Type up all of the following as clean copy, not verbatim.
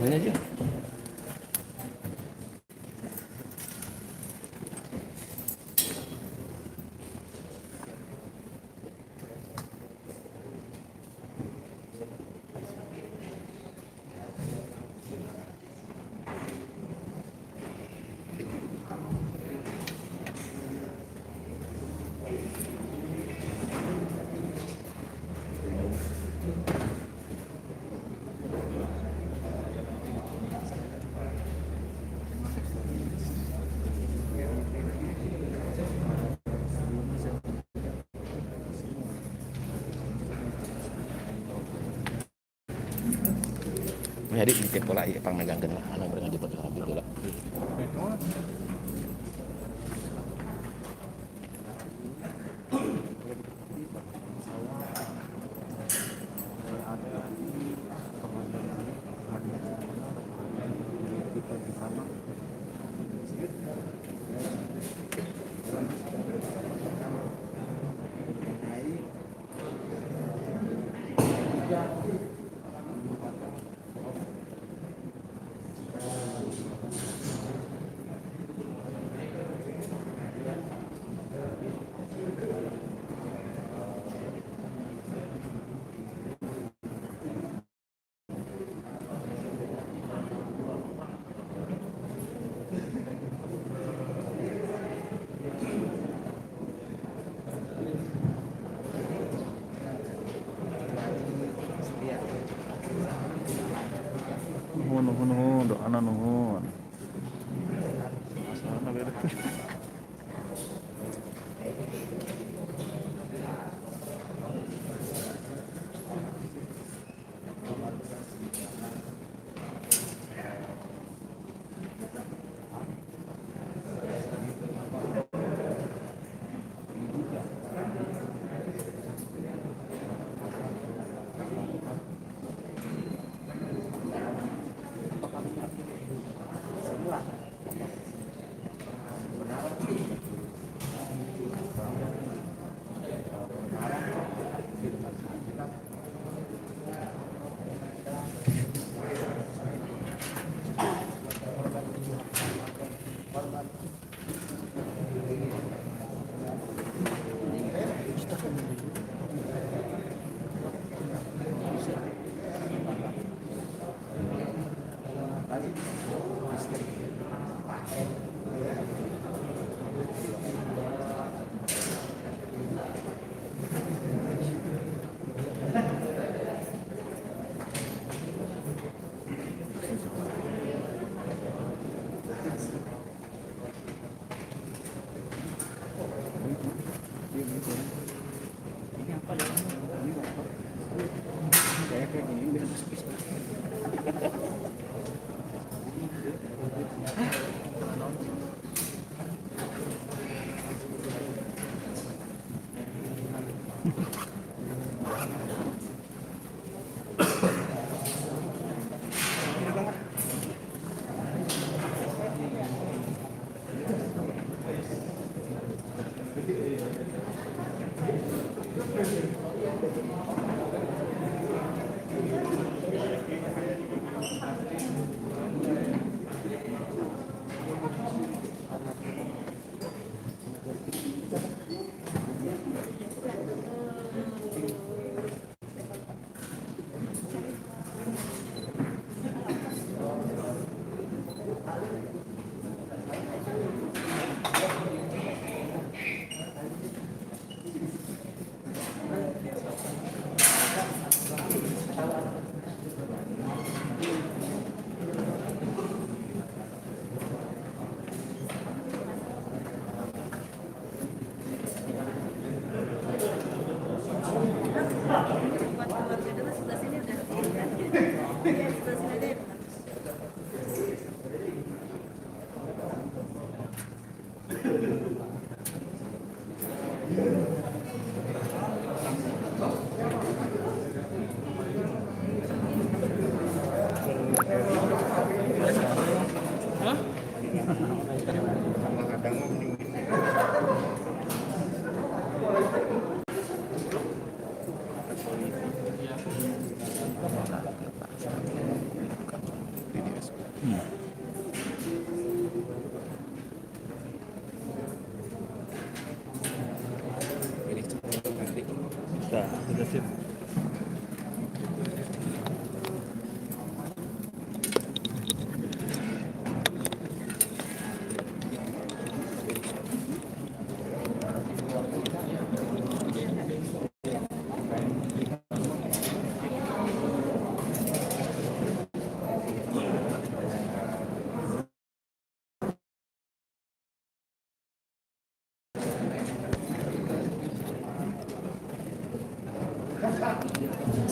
Ini aja. Jadi dikit pula ya pang megang lah, anak berangkat di pojok ambil dulu. Nuhun, doana nuhun. Asalna beres. sip.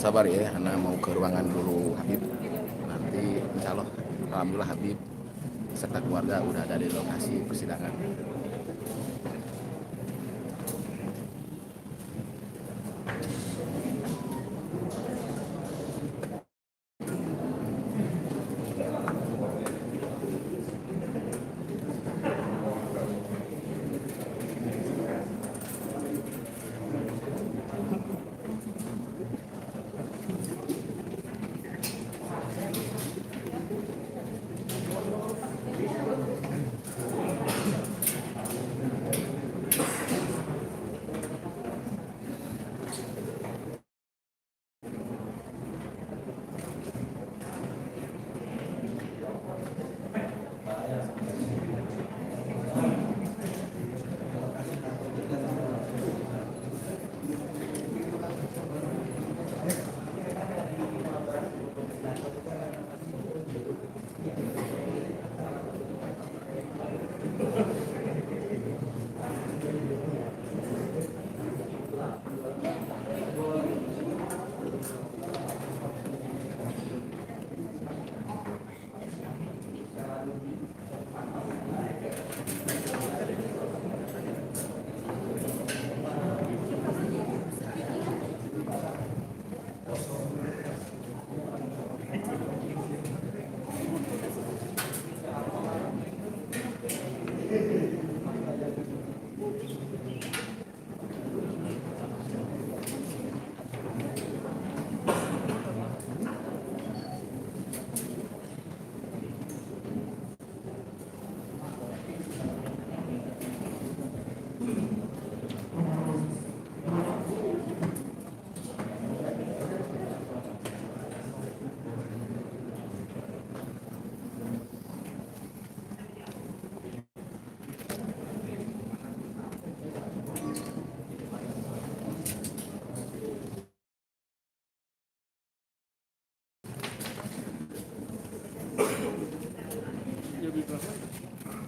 Sabar ya, Ana mau ke ruangan dulu Habib. Nanti insya Allah, alhamdulillah Habib serta keluarga udah ada di lokasi persidangan.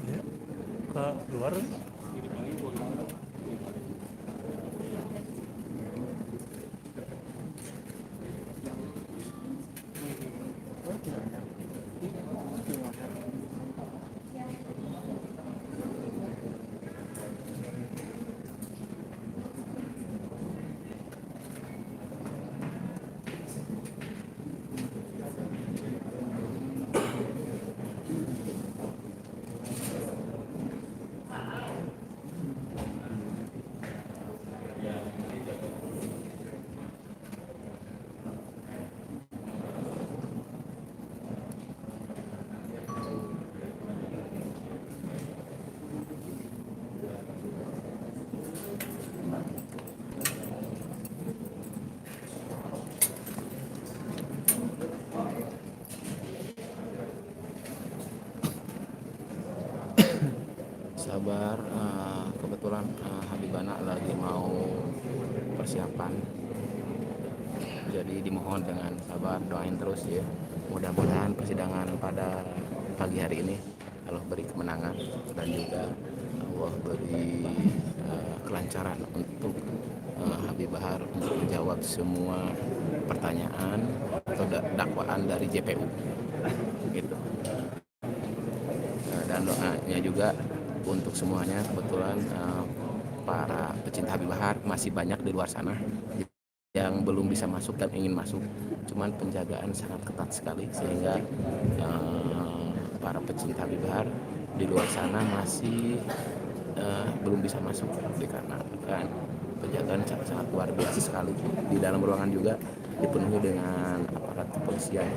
Ya, ke luar. Sabar, kebetulan Habibana lagi mau persiapan, jadi dimohon dengan sabar, doain terus ya. Mudah-mudahan persidangan pada pagi hari ini Allah beri kemenangan dan juga Allah beri kelancaran untuk Habib Bahar untuk menjawab semua pertanyaan atau dakwaan dari JPU gitu. Dan doanya juga untuk semuanya. Kebetulan para pecinta Habib Bahar masih banyak di luar sana yang belum bisa masuk dan ingin masuk, cuman penjagaan sangat ketat sekali sehingga para pecinta Habib Bahar di luar sana masih belum bisa masuk dikarenakan penjagaan sangat luar biasa sekali. Di dalam ruangan juga dipenuhi dengan aparat kepolisian.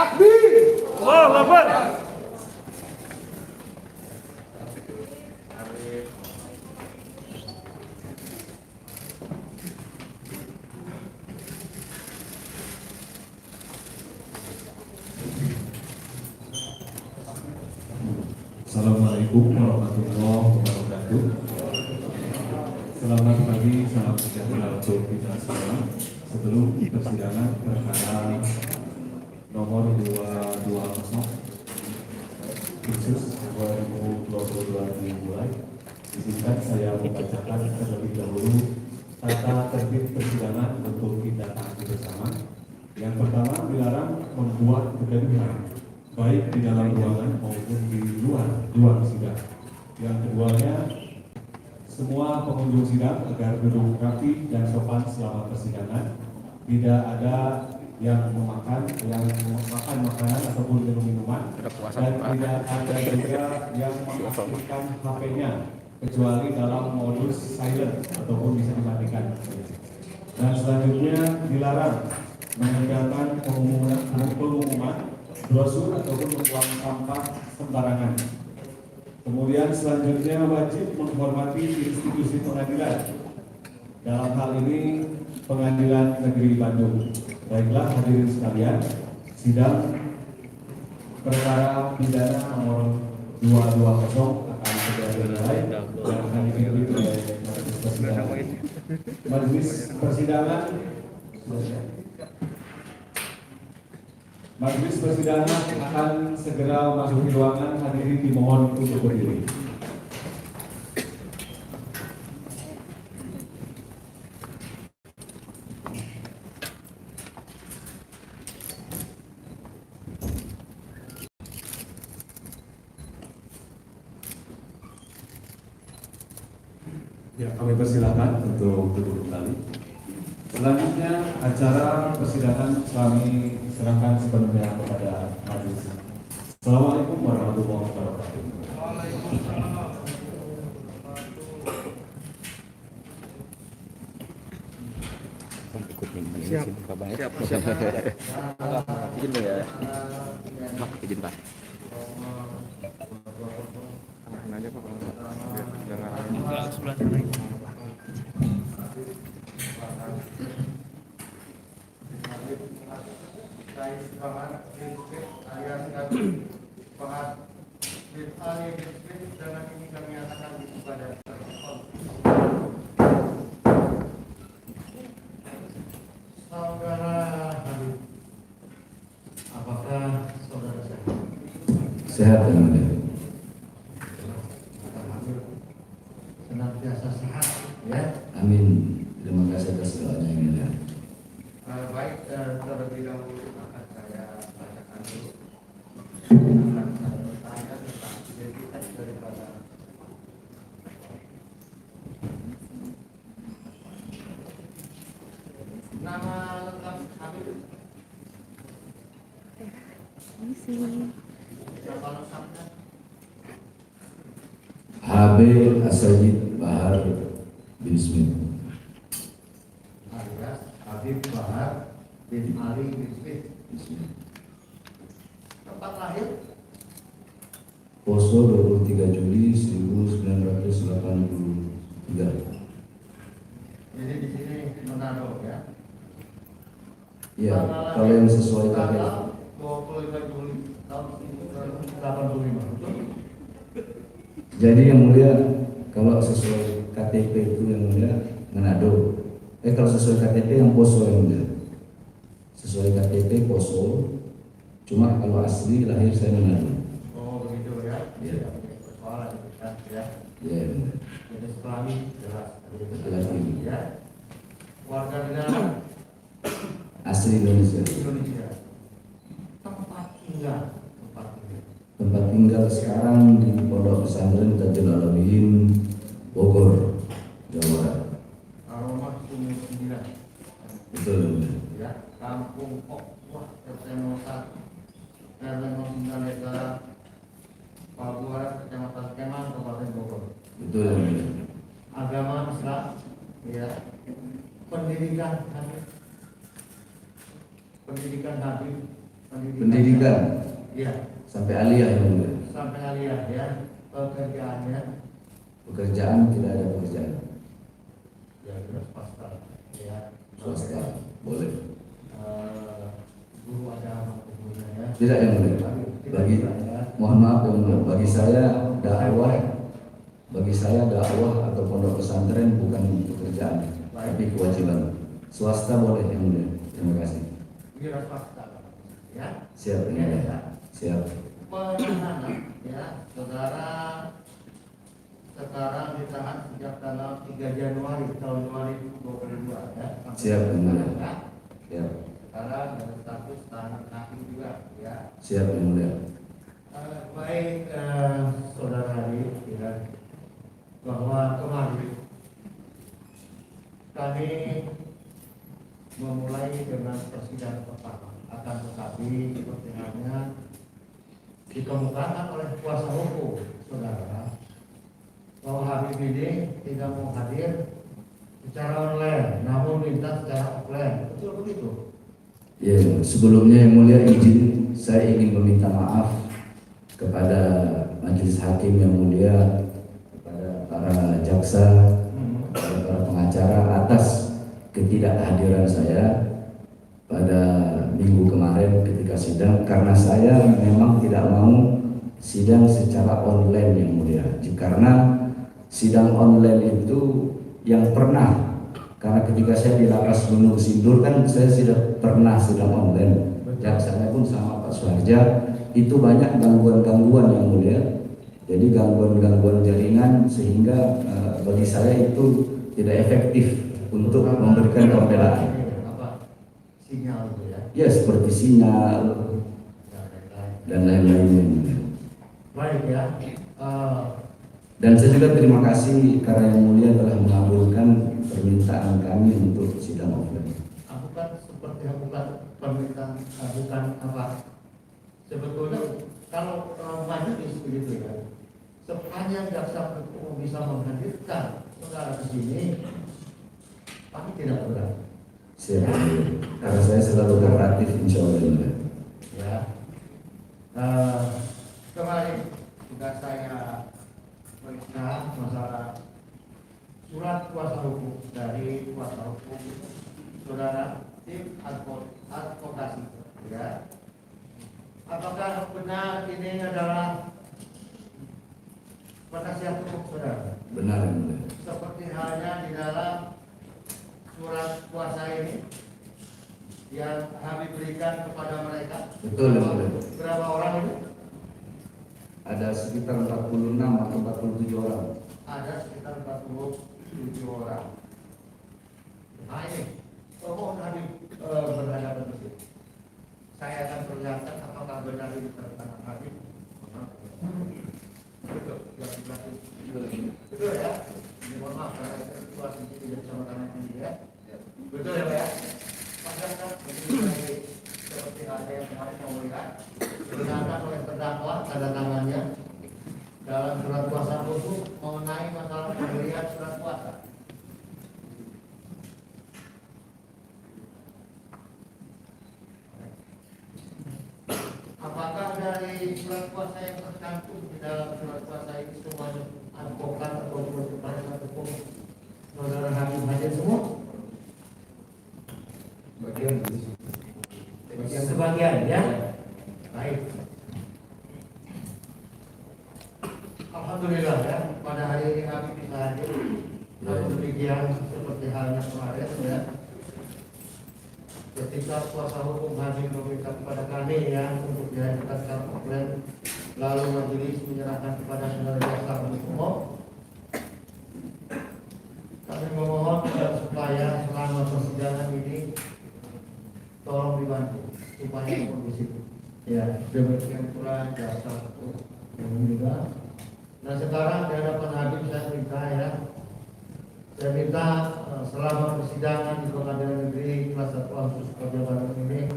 Allahu Akbar. Assalamualaikum warahmatullahi wabarakatuh. Selamat pagi, salam sejahtera untuk kita semua. Sebelum persidangan perkara nomor 220 khusus 2022 dimulai, izinkan saya membacakan terlebih dahulu tata tertib persidangan untuk kita taati bersama. Yang pertama, dilarang membuat kegaduhan baik di dalam ruangan maupun di luar ruang sidang. Yang keduanya, semua pengunjung sidang agar duduk rapi dan sopan selama persidangan. Tidak ada yang makan makanan ataupun minum minuman, dan tidak ada juga yang mengaktifkan HP-nya kecuali dalam modus silent ataupun bisa dimatikan. Dan selanjutnya dilarang meninggalkan pengumuman brosur ataupun membuang sampah sembarangan. Kemudian selanjutnya wajib menghormati institusi pengadilan. Dalam hal ini Pengadilan Negeri Bandung. Baiklah hadirin sekalian, sidang perkara pidana nomor 220 akan segera dimulai dan akan dipimpin oleh majelis persidangan. Majelis persidangan akan segera memasuki ruangan. Hadirin dimohon untuk berdiri. Ya, kami persilakan untuk duduk kembali. Selanjutnya acara persidangan kami serahkan sepenuhnya kepada majelis. Assalamualaikum warahmatullahi wabarakatuh. Siap. Izin ya. Pak, izin Pak. Nanya Pak. Jangan sebelah sini. Apakah saudara sehat? Sehat dan mulia. Senantiasa sehat, ya. Amin. Terima kasih atas doanya yang mulia. Baik, terlebih dahulu akan saya bacakan dulu. Akan saya bertanya tentang identitas daripada nama lengkap Habib. Siapa lengkapnya? HB Asajid Bahar bin Smith. Alias Habib Bahar bin Ali bin Smith. Tempat lahir Poso 23 Juli 1983. jadi di sini Manado, ya. Ya, kalau yang sesuai KTP. tanggal 25 Juli tahun 1985. Betul? Jadi yang mulia, kalau sesuai KTP itu yang mulia Manado. Kalau sesuai KTP yang Poso yang mulia. Sesuai KTP Poso. Cuma kalau asli lahir saya Manado. Oh begitu ya. Ya. Persoalan itu kan ya. Ya, benar. Jadi kelamin jelas. Kelamin. Ya. Warga negara Asli Indonesia. Indonesia. Tempat tinggal. Tempat tinggal sekarang di Pondok Pesantren Tajul Alamin, Bogor, Jawa Barat. Rumah Sumur 9. Betul. Ya. Kampung Okwah RT 01 RW 09 Desa Pabuaran Kecamatan Kemang Kabupaten Bogor. Betul. Agama Islam, ya. Pendidikan Habib. Pendidikan pendidikan Iya, sampai aliyah yang mulia. sampai aliyah ya. Pekerjaannya Pekerjaan tidak ada pekerjaan. ya sudah swasta ya. Swasta boleh. Guru ada gurunya ya. Tidak yang mulia. Bagi mohon maaf yang mulia, bagi saya dakwah atau pondok pesantren bukan pekerjaan, tapi kewajiban. Swasta boleh yang mulia. Terima kasih. Wira swasta ya. Siap yang mulia. Siap. Penahanan ya, saudara sekarang ditahan sejak tanggal 3 Januari tahun 2022 ya. Siap yang mulia. Ya. Siap. Sekarang ada status tahanan kaki juga ya. Siap yang mulia. Baik saudara Hadi ya, bahwa kemarin kami memulai dengan persidangan pertama, akan tetapi seperti halnya dikemukakan oleh kuasa hukum saudara bahwa Habib ini tidak mau hadir secara online, namun minta secara offline. Betul begitu? Ya, sebelumnya yang mulia izin saya ingin meminta maaf kepada majelis hakim yang mulia, kepada para jaksa, kepada para pengacara atas ketidakhadiran saya pada minggu kemarin ketika sidang, karena saya memang tidak mau sidang secara online yang mulia, karena sidang online itu yang pernah, karena ketika saya di lapas Gunung Sindur kan saya sudah pernah sidang online, jaksanya pun sama Pak Suharja, itu banyak gangguan-gangguan yang mulia, jadi gangguan-gangguan jaringan sehingga bagi saya itu tidak efektif untuk memberikan pembelaan. Sinyal itu ya. Ya seperti sinyal dan lain-lainnya. Baik ya. Dan saya juga terima kasih karena yang mulia telah mengabulkan permintaan kami untuk sidang offline. Aku kan seperti bukan permintaan, bukan apa. Sebetulnya kalau majelis begitu ya, sepanjang jaksa penuntut bisa menghadirkan saudara di sini, kami tidak berat. Siap. Karena saya selalu kooperatif insya Allah. Ya. Kemarin juga saya periksa masalah surat kuasa hukum dari kuasa hukum saudara tim advokasi ya. Apakah benar ini adalah penasihat hukum saudara? Benar yang mulia. Seperti halnya di dalam surat kuasa ini yang kami berikan kepada mereka. Betul yang mulia. Berapa orang ini? Ada sekitar 46 atau 47 orang. Ada sekitar 47 orang. Nah ini, mohon Habib berhadapan di sini. Saya akan perlihatkan apakah benar ini tentang Habib. Betul, yang berarti betul ya. Ini mohon maaf karena saya situasi ini tidak sama tangan ini ya. Betul ya Pak ya. Padahal seperti ada yang kemarin mau melihat digunakan oleh terdakwa tanda tangannya dalam surat kuasa hukum mengenai masalah pemberian surat kuasa. Apakah dari surat kuasa yang tercantum di dalam surat kuasa ini semuanya advokat atau penasihat hukum saudara Habib hadir semua? Sebagian ya. Baik. Alhamdulillah ya, pada hari ini kami bisa hadir. Namun demikian seperti halnya kemarin ya, ketika kuasa hukum Habib meminta kepada kami ya untuk dihadirkan secara offline, lalu majelis menyerahkan kepada saudara jaksa penuntut umum, kami memohon supaya selama persidangan ini tolong dibantu supaya kondusif. Ya, demikian pula jaksa penuntut umum juga. Nah sekarang di hadapan Habib saya minta ya, saya minta selama persidangan di Pengadilan Negeri Kelas 1 Khusus Kota Bandung ini,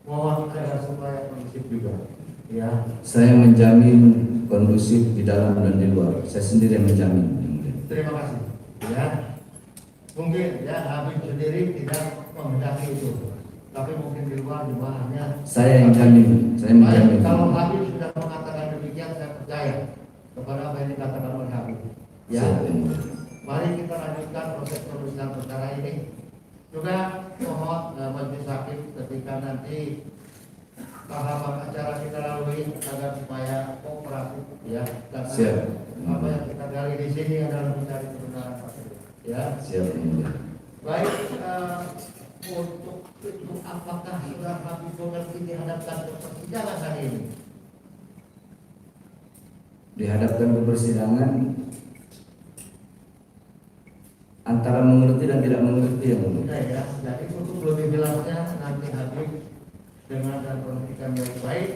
mohon agar supaya kondusif juga. Ya. Saya menjamin kondusif di dalam dan di luar. Saya sendiri yang menjamin. Terima kasih. Ya. Mungkin ya Habib sendiri tidak menghendaki itu. tapi mungkin di luar jemaahnya. Saya yang jamin, saya menjamin. Baik, kalau Habib sudah mengatakan demikian, saya percaya kepada apa yang dikatakan oleh Habib. Ya, Siap, Yang Mulia. mari kita lanjutkan proses pemeriksaan perkara ini. Juga mohon majelis hakim ketika nanti tahapan acara kita lalui agar supaya kooperatif, ya. Karena Siap. apa yang kita gali di sini adalah mencari kebenaran, ya. Siap, Yang Mulia. Baik, untuk itu apakah sudah Habib mengerti dihadapkan ke persidangan hari ini? Dihadapkan ke persidangan antara mengerti dan tidak mengerti, Yang Mulia. Sudah ya, jadi untuk lebih jelasnya nanti Habib dengan dan perhatikan baik-baik,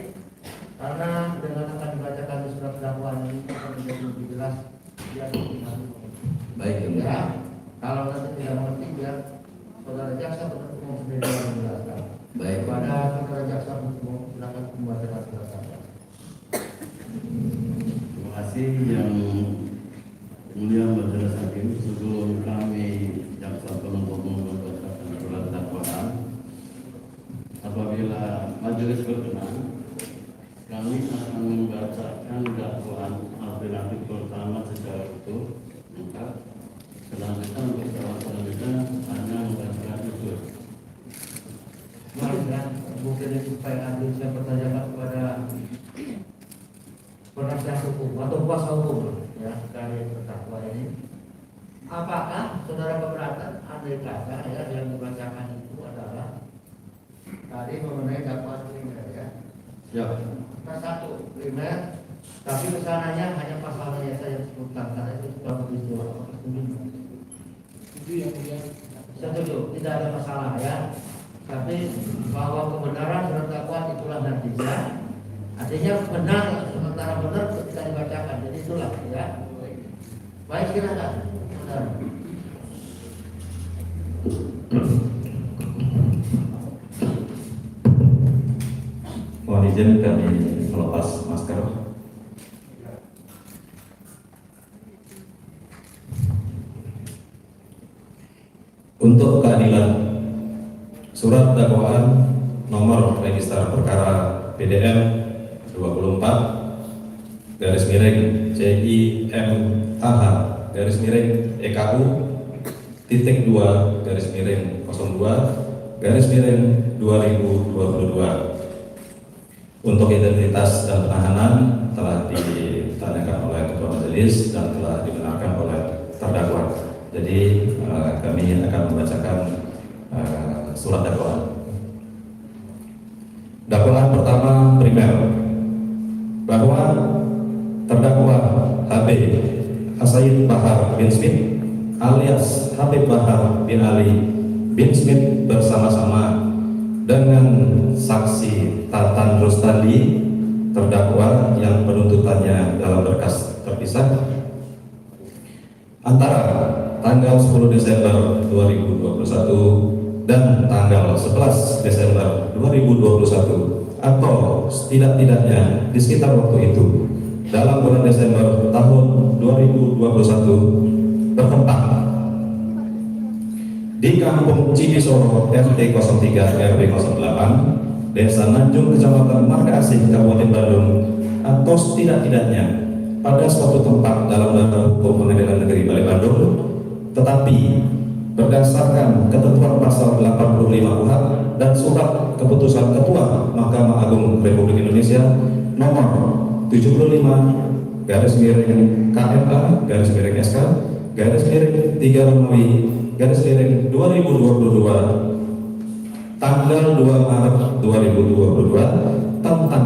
karena dengan akan dibacakan di surat dakwaan ini akan menjadi lebih jelas biar Habib mengerti. Baik, Yang Mulia. Ya, kalau nanti tidak mengerti biar saudara jaksa penuntut umum sendiri yang menjelaskan. Baik. Kepada saudara jaksa penuntut umum silakan membacakan surat dakwaan. Terima kasih Yang Mulia Majelis Hakim. Sebelum kami jaksa penuntut umum membacakan surat dakwaan, apabila majelis berkenan, kami akan membacakan dakwaan alternatif pertama secara utuh, lengkap. Selanjutnya untuk dakwaan selanjutnya hanya membacakan usul. Mari ya, mungkin ini supaya adil saya pertanyakan kepada penasihat hukum atau kuasa hukum ya dari terdakwa ini. Apakah saudara keberatan andai kata ya yang dibacakan itu adalah tadi mengenai dakwaan primer ya? Ya. Nah, satu primer, tapi kesananya hanya pasalnya saya sebutkan karena itu sudah peristiwa. Itu yang dia setuju, tidak ada masalah ya. Tapi bahwa kebenaran surat dakwaan itulah nanti ya. Artinya benar sementara benar ketika dibacakan, jadi itulah ya. Baik, silakan. Benar. Mohon izin kami melepas masker. Untuk keadilan, surat dakwaan nomor register perkara PDM 24 garis miring CIMAH garis miring EKU titik 2 garis miring 02 garis miring 2022. Untuk identitas dan penahanan telah ditanyakan oleh ketua majelis dan telah dibenarkan oleh terdakwa. Jadi kami akan membacakan surat dakwaan. Dakwaan pertama primer bahwa terdakwa HB Hasaid Bahar bin Smith alias Habib Bahar bin Ali bin Smith bersama-sama dengan saksi Tatan Rustandi terdakwa yang penuntutannya dalam berkas terpisah antara tanggal 10 Desember 2021 dan tanggal 11 Desember 2021 atau setidak-tidaknya di sekitar waktu itu dalam bulan Desember tahun 2021 bertempat di Kampung Cidisoro RT 03 RW 08 Desa Nanjung Kecamatan Marga Asih Kabupaten Bandung atau setidak-tidaknya pada suatu tempat dalam hukum Pengadilan Negeri Balai Bandung, tetapi berdasarkan ketentuan pasal 85 KUHP dan surat keputusan Ketua Mahkamah Agung Republik Indonesia nomor 75 garis miring KMA garis miring SK garis miring 3 Romawi garis miring 2022 tanggal 2 Maret 2022 tentang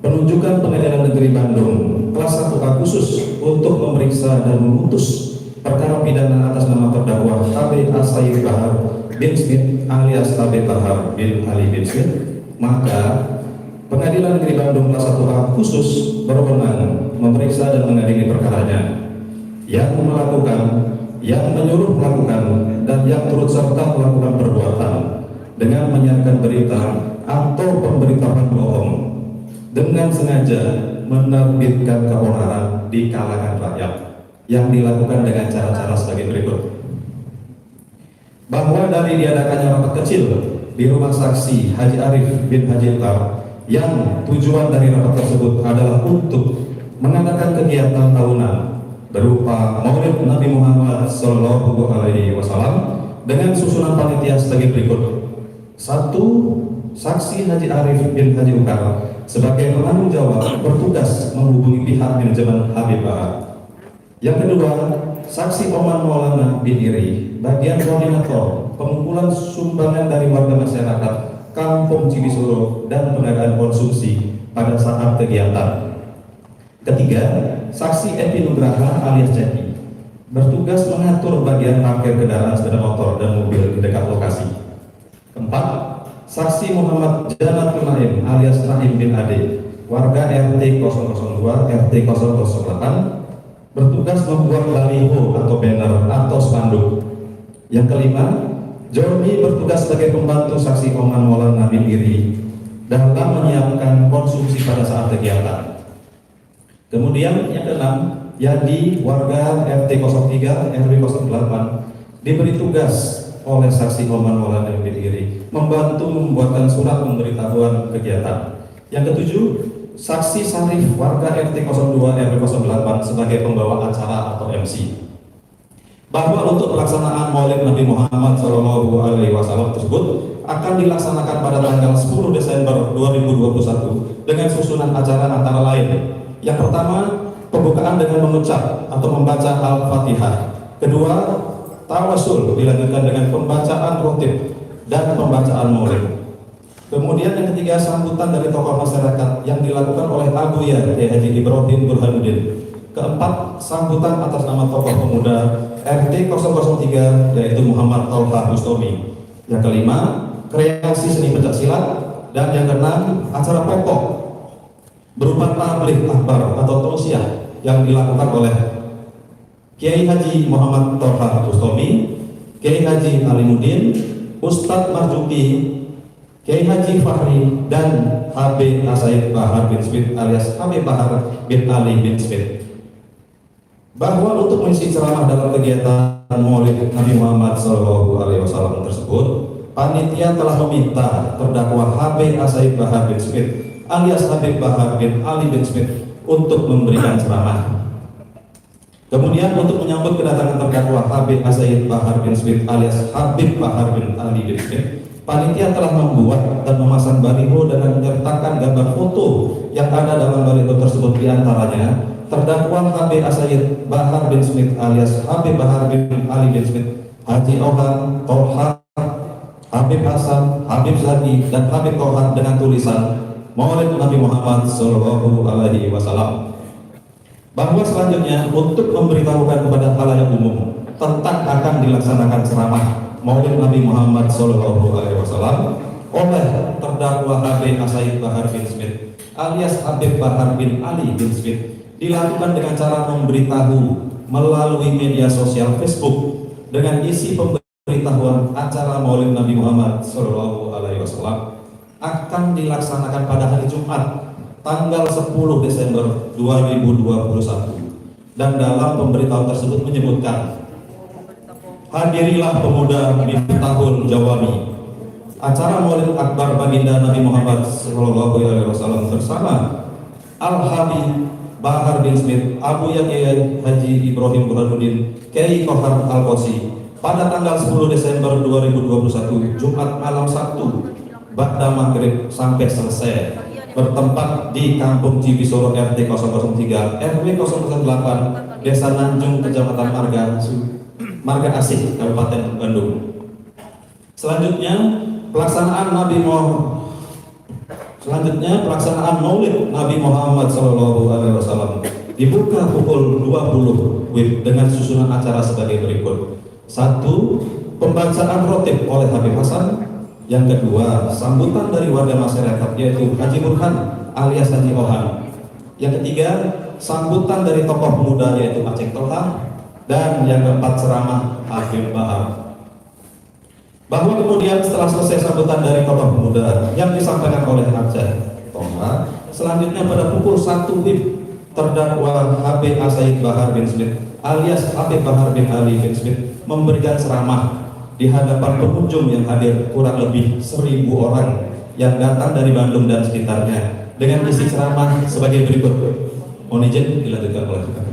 penunjukan Pengadilan Negeri Bandung kelas 1A khusus untuk memeriksa dan memutus perkara pidana atas nama terdakwa HB Hasaid Bahar bin Smith alias HB Bahar bin Ali bin Smith, maka Pengadilan Negeri Bandung kelas 1A khusus berwenang memeriksa dan mengadili perkaranya yang melakukan, yang menyuruh melakukan, dan yang turut serta melakukan perbuatan dengan menyiarkan berita atau pemberitahuan bohong dengan sengaja menerbitkan keonaran di kalangan rakyat yang dilakukan dengan cara-cara sebagai berikut. Bahwa dari diadakannya rapat kecil di rumah saksi Haji Arif bin Haji Ukar, yang tujuan dari rapat tersebut adalah untuk mengadakan kegiatan tahunan berupa Maulid Nabi Muhammad Sallallahu Alaihi Wasallam dengan susunan panitia sebagai berikut. 1. Saksi Haji Arif bin Haji Ukar sebagai penanggung jawab bertugas menghubungi pihak manajemen Habib Bahar. Yang kedua, saksi Oman Maulana bin Iri, bagian koordinator pengumpulan sumbangan dari warga masyarakat Kampung Cibisuro dan pengadaan konsumsi pada saat kegiatan. Ketiga, saksi Epi Nugraha alias Cepi, bertugas mengatur bagian parkir kendaraan sepeda motor dan mobil di dekat lokasi. Keempat, saksi Muhammad Janatul Naim alias Naim bin Ade, warga RT 002 RT 008, bertugas membuat baliho atau banner atau spanduk. Yang kelima, Jordi bertugas sebagai pembantu saksi Oman Maulana bin Iri dalam menyiapkan konsumsi pada saat kegiatan. Kemudian yang keenam, Yadi warga RT 03 RW 08 diberi tugas oleh saksi Oman Maulana bin Iri membantu membuatkan surat pemberitahuan kegiatan. Yang ketujuh, saksi Sarif warga RT 02 RW 08 sebagai pembawa acara atau MC. Bahwa untuk pelaksanaan Maulid Nabi Muhammad SAW tersebut akan dilaksanakan pada tanggal 10 Desember 2021 dengan susunan acara antara lain. Yang pertama, pembukaan dengan mengucap atau membaca Al-Fatihah. Kedua, tawasul dilanjutkan dengan pembacaan rotib dan pembacaan maulid. Kemudian yang ketiga, sambutan dari tokoh masyarakat yang dilakukan oleh Abu Ya Haji Ibrahim Burhanuddin. Keempat, sambutan atas nama tokoh pemuda RT 003 yaitu Muhammad Tolha Bustomi. Yang kelima, kreasi seni pencak silat. Dan yang keenam, acara pokok berupa tabligh akbar atau tausiah yang dilakukan oleh Kiai Haji Muhammad Tolha Bustomi, Kiai Haji Alimuddin, Ustadz Marzuki, Kiai Haji Fahri, dan Habib Asaid Bahar bin Smith alias Habib Bahar bin Ali bin Smith. Bahwa untuk mengisi ceramah dalam kegiatan Maulid Nabi Muhammad SAW tersebut, panitia telah meminta terdakwa Habib Asaid Bahar bin Smith alias Habib Bahar bin Ali bin Smith untuk memberikan ceramah. Kemudian untuk menyambut kedatangan terdakwa Habib Asaid Bahar bin Smith alias Habib Bahar bin Ali bin Smith, panitia telah membuat dan memasang baliho dengan menyertakan gambar foto yang ada dalam baliho tersebut, diantaranya terdakwa Habib Asaid Bahar bin Smith alias Habib Bahar bin Ali bin Smith, Haji Ohan, Tolha, Habib Hasan, Habib Zaki, dan Habib Toha dengan tulisan Maulid Nabi Muhammad Sallallahu Alaihi Wasallam. Bahwa selanjutnya untuk memberitahukan kepada khalayak umum tentang akan dilaksanakan ceramah Maulid Nabi Muhammad Sallallahu Alaihi Wasallam oleh terdakwa Habib Asaid Bahar bin Smith alias Habib Bahar bin Ali bin Smith dilakukan dengan cara memberitahu melalui media sosial Facebook dengan isi pemberitahuan acara Maulid Nabi Muhammad Sallallahu Alaihi Wasallam akan dilaksanakan pada hari Jumat tanggal 10 Desember 2021, dan dalam pemberitahuan tersebut menyebutkan, hadirilah pemuda Miftahul Jawami, acara Maulid Akbar baginda Nabi Muhammad SAW bersama Al-Habib Bahar bin Smith, Abu Yahya Haji Ibrahim Burhanuddin, Kiai Kohar Al-Qosi pada tanggal 10 Desember 2021 Jumat malam Sabtu Ba'da Maghrib sampai selesai, bertempat di Kampung Cibisoro RT 003 RW 008 Desa Nanjung Kecamatan Marga Asih Kabupaten Bandung. Selanjutnya pelaksanaan Maulid Nabi Muhammad SAW dibuka pukul 20 WIB dengan susunan acara sebagai berikut. 1. Pembacaan rotib oleh Habib Hasan. Yang kedua, sambutan dari warga masyarakat yaitu Haji Burhan alias Haji Ohan. Yang ketiga, sambutan dari tokoh pemuda yaitu Aceh Tolha. Dan yang keempat, ceramah Habib Bahar. Bahwa kemudian setelah selesai sambutan dari tokoh pemuda yang disampaikan oleh Aceh Tolha, selanjutnya pada pukul 1 WIB terdakwa Habib Asaid Bahar bin Smith alias Habib Bahar bin Ali bin Smith memberikan ceramah di hadapan pengunjung yang hadir kurang lebih 1.000 orang yang datang dari Bandung dan sekitarnya dengan isi ceramah sebagai berikut. Mohon izin dilanjutkan kelanjutan.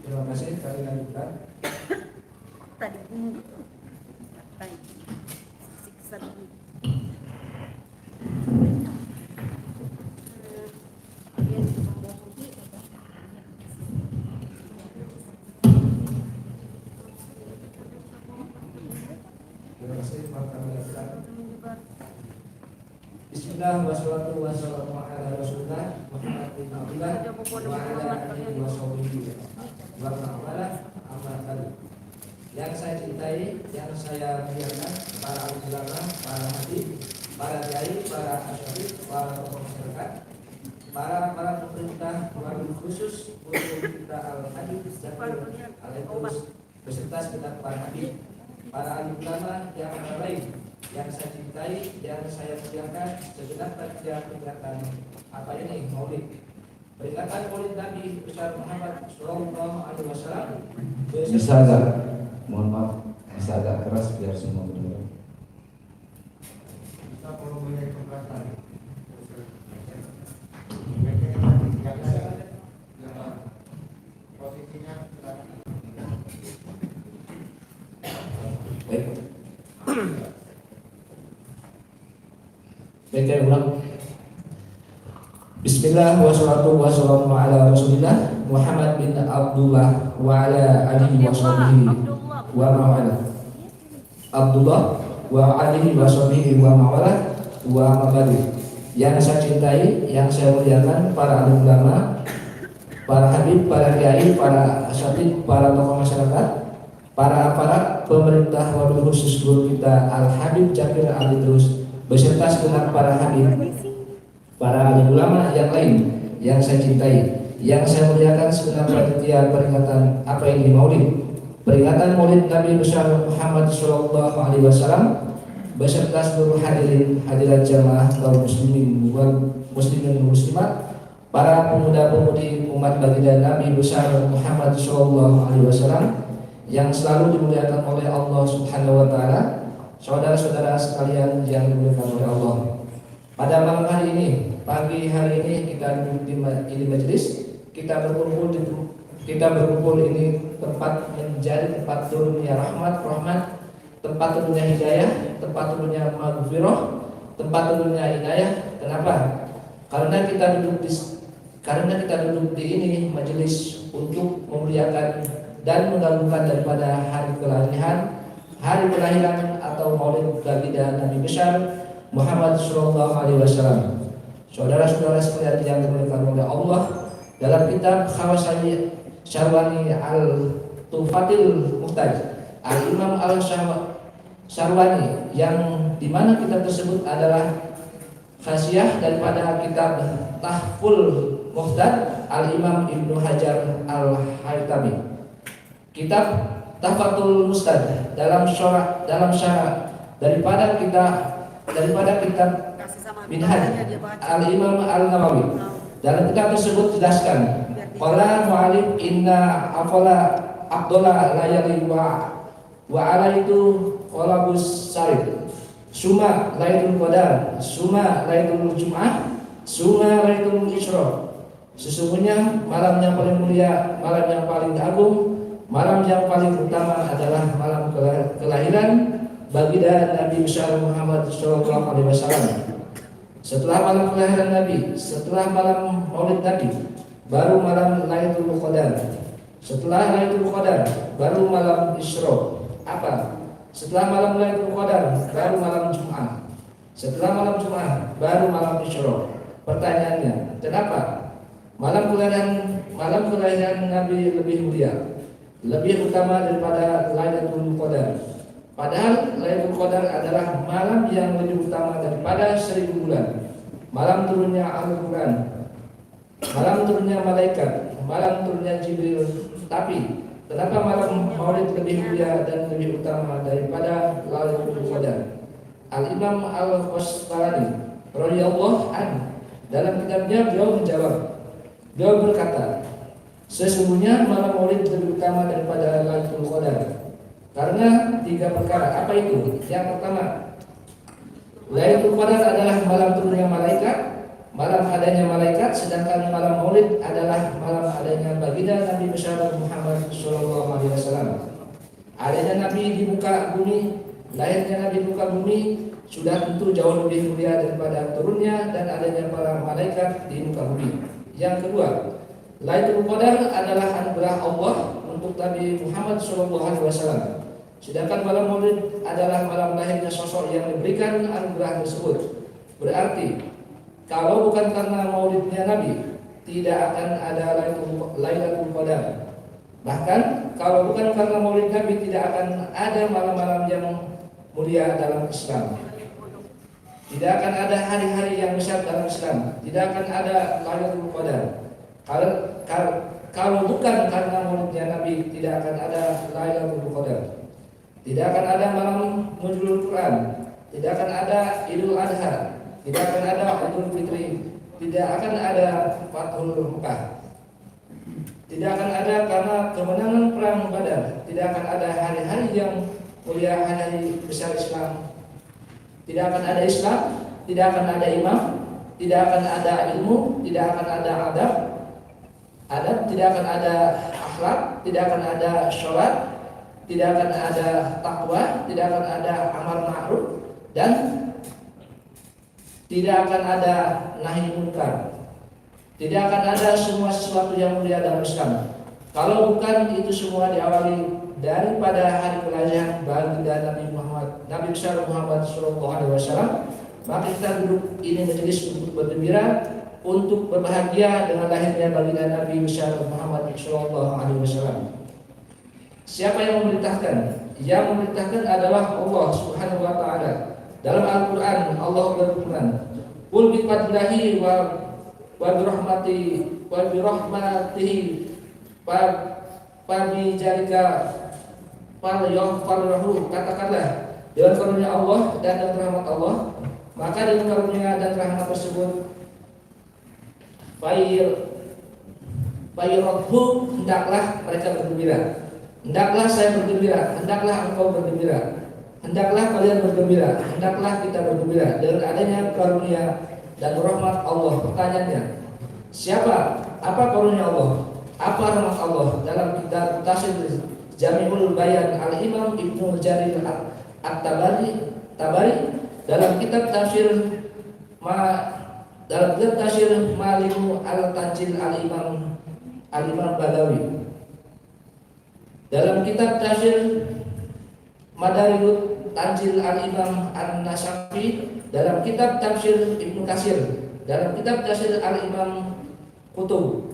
Terima kasih, kami lanjutkan. Tadi tadi siksa dulu. Terima kasih, kami lanjutkan. Bismillah wassalatu wassalamu ala rasulillah Muhammad bin Abdullah wa ala alihi wa sahbihi wa man amma ba'du. Yang saya cintai, yang saya muliakan, para ulama, para hadis, para kiai, para asyafid, para tokoh masyarakat, para pemerintah, wabil khusus untuk kita al-hadid Zakir al-Idrus beserta segenap para hadis, para alim ulama yang lain yang saya cintai, yang saya muliakan, segenap panitia peringatan apa ini Maulid. Peringatan Maulid Nabi besar Muhammad Sallallahu Alaihi Wasallam. Bisa agak, mohon maaf, bisa agak keras biar semua mendengar. Kita perlu mulai pembahasan. Posisinya Baik. Baik, saya ulang. Bismillah wassalatu wassalamu ala rasulillah Muhammad bin Abdullah wa ala alihi wa sahbihi wa ma'ala. Abdullah wa alihi wa sahbihi wa ma'ala wa ma'badi. Yang saya cintai, yang saya muliakan, para alim ulama, para habib, para kiai, para asatid, para tokoh masyarakat, para aparat pemerintah wabil khusus guru kita Al-Habib Zakir al-Idrus beserta segenap para habib, para alim ulama yang lain yang saya cintai, yang saya muliakan, segenap panitia peringatan apa ini Maulid, peringatan Maulid Nabi besar Muhammad Sallallahu Alaihi Wasallam beserta seluruh hadirin hadirat jamaah kaum muslimin wal muslimat, para pemuda-pemudi umat baginda Nabi besar Muhammad Sallallahu Alaihi Wasallam yang selalu dimuliakan oleh Allah Subhanahu Wa Taala, saudara-saudara sekalian yang dimuliakan oleh Allah. Pada malam hari ini, pagi hari ini kita duduk di majelis, kita berkumpul ini tempat menjadi tempat turunnya rahmat, tempat turunnya hidayah, tempat turunnya maghfirah, tempat turunnya inayah. Kenapa? Karena kita duduk di ini majelis untuk memuliakan dan mengagungkan daripada hari kelahiran atau Maulid baginda Nabi besar Muhammad Sallallahu Alaihi Wasallam. Saudara-saudara sekalian yang dimuliakan oleh Allah, dalam kitab Khawasani Syarwani Al-Tufatil Muhtaj Al-Imam Al-Syarwani, yang dimana kitab tersebut adalah khasiah daripada kitab Tahful Muhtaj Al-Imam Ibnu Hajar Al-Haytami. Kitab Tafatul Mustad dalam syarah daripada kitab Minhaj Al-Imam Al-Nawawi. Dalam kitab tersebut jelaskan qala mu'alif inna afala abdullah layali wa ala itu qalabus sarid suma lailatul qadar suma lailatul jum'ah suma lailatul isra. Sesungguhnya malam yang paling mulia, malam yang paling agung, malam yang paling utama adalah malam kelahiran baginda Nabi besar Muhammad Sallallahu Alaihi Wasallam. Setelah malam kelahiran Nabi, setelah malam Maulid Nabi, baru malam Lailatul Qadar. Setelah Lailatul Qadar, baru malam Isra. Apa? Setelah malam Lailatul Qadar, baru malam Jumat. Setelah malam Jumat, baru malam Isra. Pertanyaannya, kenapa malam kelahiran Nabi lebih mulia, lebih utama daripada Lailatul Qadar? Padahal Lailatul Qadar adalah malam yang lebih utama daripada 1000 bulan. Malam turunnya Al-Quran, malam turunnya malaikat, malam turunnya Jibril. Kenapa malam Maulid lebih mulia dan lebih utama daripada Lailatul Qadar? Al-Imam Al-Qasqalani radhiyallahu anhu dalam kitabnya beliau menjawab. Beliau berkata, sesungguhnya malam Maulid lebih utama daripada Lailatul Qadar karena 3 perkara. Apa itu? Yang pertama, Lailatul Qadar adalah malam turunnya malaikat, malam adanya malaikat, sedangkan malam Maulid adalah malam adanya baginda Nabi besar Muhammad SAW. Adanya Nabi di muka bumi, lahirnya Nabi di muka bumi sudah tentu jauh lebih mulia daripada turunnya dan adanya para malaikat di muka bumi. Yang kedua, Lailatul Qadar adalah anugerah Allah untuk Nabi Muhammad SAW. Sedangkan malam Maulid adalah malam lahirnya sosok yang diberikan anugerah tersebut. Berarti kalau bukan karena Maulidnya Nabi, tidak akan ada Lailatul Qadar. Bahkan kalau bukan karena Maulid Nabi, tidak akan ada malam-malam yang mulia dalam Islam. Tidak akan ada hari-hari yang besar dalam Islam. Tidak akan ada Lailatul Qadar. Kalau bukan karena Maulidnya Nabi, tidak akan ada Lailatul Qadar. Tidak akan ada malam nuzulul Quran, tidak akan ada Idul Adha, tidak akan ada Idul Fitri, tidak akan ada Fathul Mekah, tidak akan ada karena kemenangan perang Badar, tidak akan ada hari-hari yang mulia, hari besar Islam. Tidak akan ada Islam, tidak akan ada imam, tidak akan ada ilmu, tidak akan ada adab, tidak akan ada akhlak, tidak akan ada sholat, tidak akan ada takwa, tidak akan ada amar ma'ruf, dan tidak akan ada nahi munkar. Tidak akan ada semua sesuatu yang mulia dalam Islam kalau bukan itu semua diawali daripada hari kelahiran baginda Nabi Muhammad, Nabi besar Muhammad SAW. Maka kita duduk ini majelis untuk bergembira, untuk berbahagia dengan lahirnya baginda Nabi besar Muhammad SAW. Siapa yang memerintahkan? Yang memerintahkan adalah Allah Subhanahu wa taala. Dalam Al-Qur'an Allah berfirman, "Qul bi fadlihi wa bi rahmatihi fa bi jalika falyafrahu." Katakanlah, dengan karunia Allah dan dengan rahmat Allah, maka dengan karunia dan rahmat tersebut fayyirahu, hendaklah mereka bergembira. Hendaklah saya bergembira, hendaklah engkau bergembira, hendaklah kalian bergembira, hendaklah kita bergembira dengan adanya karunia dan rahmat Allah. Pertanyaannya, siapa? Apa karunia Allah? Apa rahmat Allah? Dalam kitab Tafsir Jami'ul Bayan Al-Imam Ibnu Jarir At-Tabari, dalam kitab Tafsir Malimu Al-Tanjil Al-Imam Badawi, dalam kitab Tafsir Madarijut Tanjil Al-Imam An-Nasafi, dalam kitab Tafsir Ibnu Katsir, dalam kitab Tafsir Al-Imam Qutub,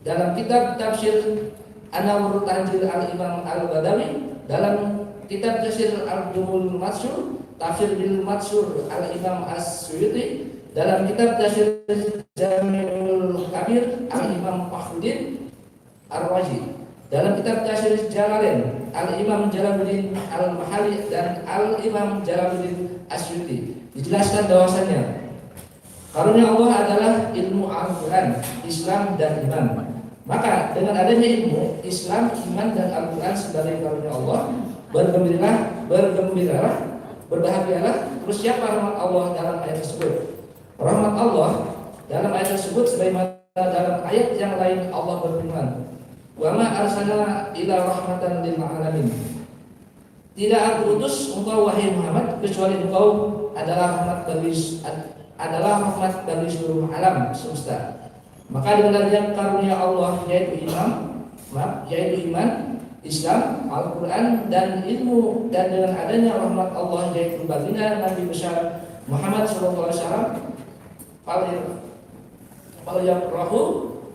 dalam kitab Tafsir An-Nawr Tanjil Al-Imam Al-Badawi, dalam kitab Tafsir Al-Jumul Matsur, Tafsir bil Matsur Al-Imam As-Suyuti, dalam kitab Tafsir Jami'ul Kabir Al-Imam Fakhruddin Ar-Razi, dalam kitab Tafsir Jalalain Al-Imam Jalaluddin Al-Mahali dan Al-Imam Jalaluddin Asyuti, dijelaskan bahwasanya karunia Allah adalah ilmu Al-Quran, Islam dan iman. Maka dengan adanya ilmu, Islam, iman dan Al-Quran sebagai karunia Allah, bergembiralah, berbahagialah. Terus siapa rahmat Allah dalam ayat tersebut? Rahmat Allah dalam ayat tersebut sebagaimana dalam ayat yang lain Allah berfirman, "Wa ma arsalna ila rahmatan lil alamin." Tidak aku utus engkau wahai Muhammad kecuali engkau adalah rahmat bagi seluruh alam semesta. Maka dengan adanya karunia Allah yaitu iman, Islam, Al-Quran dan ilmu, dan dengan adanya rahmat Allah yaitu baginda Nabi besar Muhammad SAW,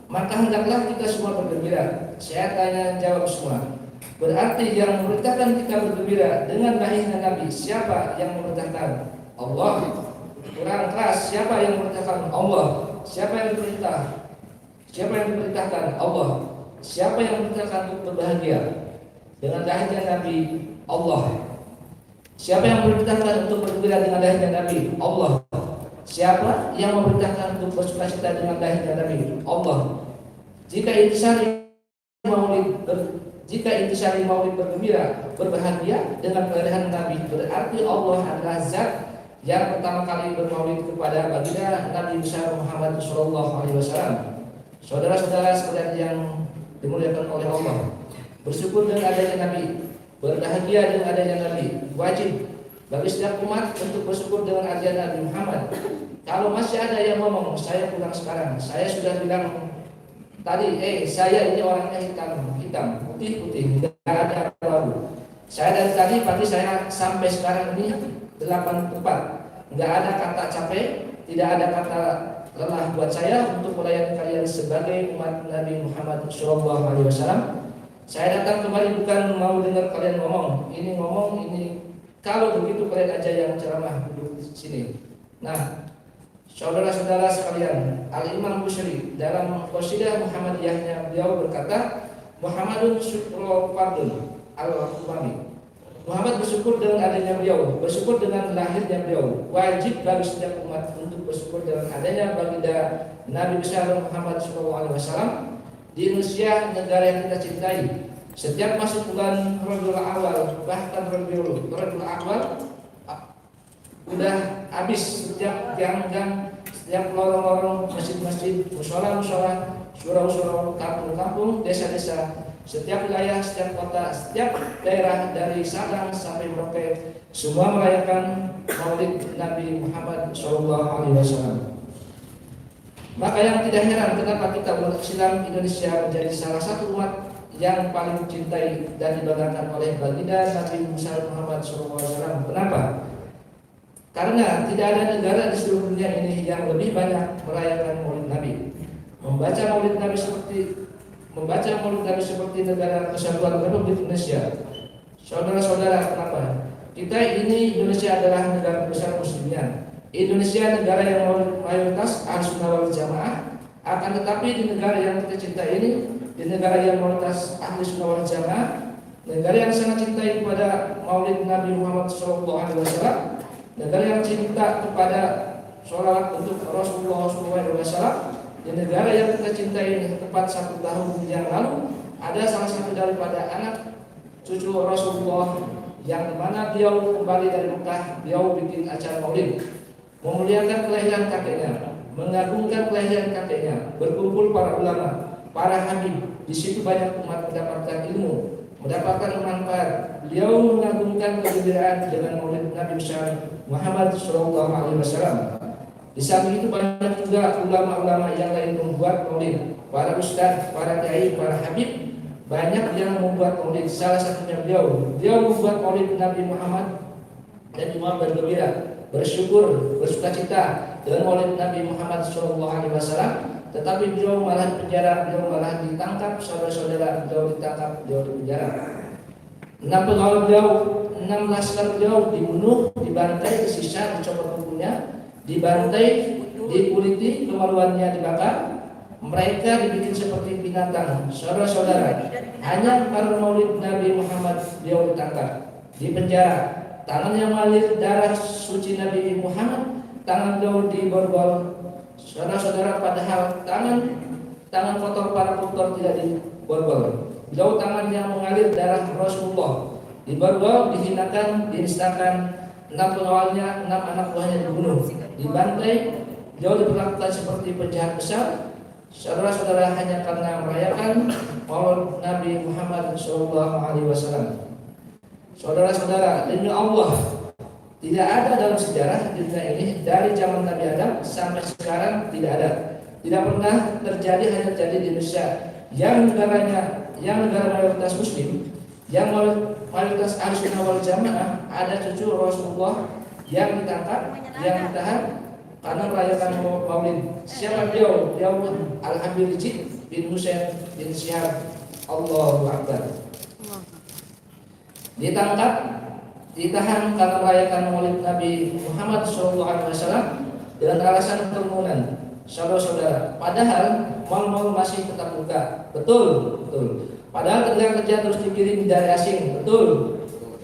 maka hendaklah kita semua bergembira. Saya tanya jawab semua. Berarti yang memerintahkan kita bergembira dengan lahirnya Nabi, siapa yang memerintahkan? Allah. Kurang keras, siapa yang memerintahkan? Allah. Siapa yang diperintah? Siapa yang diperintahkan? Allah. Siapa yang memerintahkan untuk berbahagia dengan lahirnya Nabi? Allah. Siapa yang memerintahkan untuk bergembira dengan lahirnya Nabi? Allah. Siapa yang memerintahkan untuk bersukacita dengan lahirnya Nabi? Allah. Jika intisari maulid bergembira, berbahagia dengan kelahiran Nabi, berarti Allah adalah zat yang pertama kali bermaulid kepada baginda Nabi besar Muhammad SAW. Saudara-saudara sekalian yang dimuliakan oleh Allah, bersyukur dengan adanya Nabi, berbahagia dengan adanya Nabi, wajib bagi setiap umat untuk bersyukur dengan adanya Nabi Muhammad. Kalau masih ada yang ngomong, saya pulang sekarang, saya sudah bilang tadi, saya ini orangnya hitam, putih, tidak ada abu. Saya dari tadi pagi saya sampai sekarang ini 8 tempat, nggak ada kata capek, tidak ada kata lelah buat saya untuk melayani kalian sebagai umat Nabi Muhammad SAW. Saya datang kemari bukan mau dengar kalian ngomong, ini. Kalau begitu kalian aja yang ceramah duduk di sini. Nah, saudara-saudara sekalian, Al-Imam Busiri dalam Qasidah Muhammadiyahnya beliau berkata, Muhammadun syukru fardun al-umami. Muhammad bersyukur dengan adanya beliau, bersyukur dengan lahirnya beliau. Wajib bagi setiap umat untuk bersyukur dengan adanya baginda Nabi besar Muhammad SAW di Indonesia, negara yang kita cintai. Setiap masuk bulan Rabiul Awal, bahkan Rabiul Awal udah habis setiap gang-gang, setiap lorong-lorong, masjid-masjid, musola-musola, surau-surau, kampung-kampung, desa-desa, setiap wilayah, setiap kota, setiap daerah dari Sabang sampai Merauke, semua merayakan Maulid Nabi Muhammad SAW. Maka yang tidak heran kenapa kita umat Islam Indonesia menjadi salah satu umat yang paling dicintai dan dibanggakan oleh baginda Nabi Muhammad SAW. Kenapa? Karena tidak ada negara di seluruh dunia ini yang lebih banyak merayakan Maulid Nabi. Membaca Maulid Nabi seperti negara Kesatuan Republik Indonesia. Saudara-saudara, kenapa? Kita ini Indonesia adalah negara besar muslimnya. Indonesia negara yang mayoritas Ahlussunnah wal Jamaah, akan tetapi di negara yang kita cintai ini, di negara yang mayoritas Ahlussunnah wal Jamaah, negara yang sangat cintai kepada Maulid Nabi Muhammad SAW, negara yang cinta kepada sholawat untuk Rasulullah SAW, di negara yang kita cintai ini tepat 1 tahun yang lalu ada salah satu daripada anak cucu Rasulullah yang dimana beliau kembali dari Mekah, beliau bikin acara Maulid, memuliakan kelahiran kakeknya, mengagungkan kelahiran kakeknya, berkumpul para ulama, para habib. Di situ banyak umat mendapatkan ilmu, mendapatkan manfaat. Beliau mengagungkan kegembiraan dengan Maulid Nabi besar Muhammad SAW. Di samping itu banyak juga ulama-ulama yang lain membuat Maulid. Para ustaz, para kiai, para habib, banyak yang membuat Maulid. Salah satunya beliau membuat Maulid Nabi Muhammad dan imam bergembira, bersyukur, bersukacita dengan Maulid Nabi Muhammad SAW. Tetapi beliau malah dipenjara, beliau malah ditangkap, saudara-saudara, beliau ditangkap, beliau dipenjara. 6 pegawai beliau, 6 laskar beliau dibunuh, dibantai, disisa, dicopot kukunya, dibantai, dikuliti, kemaluannya dibakar. Mereka dibikin seperti binatang. Saudara-saudara, hanya karena Maulid Nabi Muhammad beliau ditangkap, dipenjara. Tangannya mengalir darah suci Nabi Muhammad, tangan beliau diborgol. Saudara-saudara, padahal tangan kotor para koruptor tidak diborgol. Beliau tangannya mengalir darah Rasulullah, diborgol, dihinakan, dinistakan. 6 pengawalnya, 6 anak buahnya dibunuh, dibantai. Beliau diperlakukan seperti penjahat besar. Saudara-saudara, hanya karena merayakan Maulid Nabi Muhammad SAW. Saudara-saudara, demi Allah, tidak ada dalam sejarah dunia ini dari zaman Nabi Adam sampai sekarang, tidak ada. Tidak pernah terjadi, hanya terjadi di Indonesia yang negara mayoritas Muslim, yang mayoritas Ahlussunnah wal Jamaah, ada cucu Rasulullah yang ditangkap, yang ditahan karena merayakan Maulid. Siapa beliau? Beliau Al-Habib bin Husain bin Syihab. Allahu Akbar. Ditangkap, ditahan karena merayakan Maulid Nabi Muhammad SAW dengan alasan kerumunan. saudara-saudara, padahal mal-mal masih tetap buka. Betul, betul. Padahal tenaga kerja terus dikirim dari asing. Betul,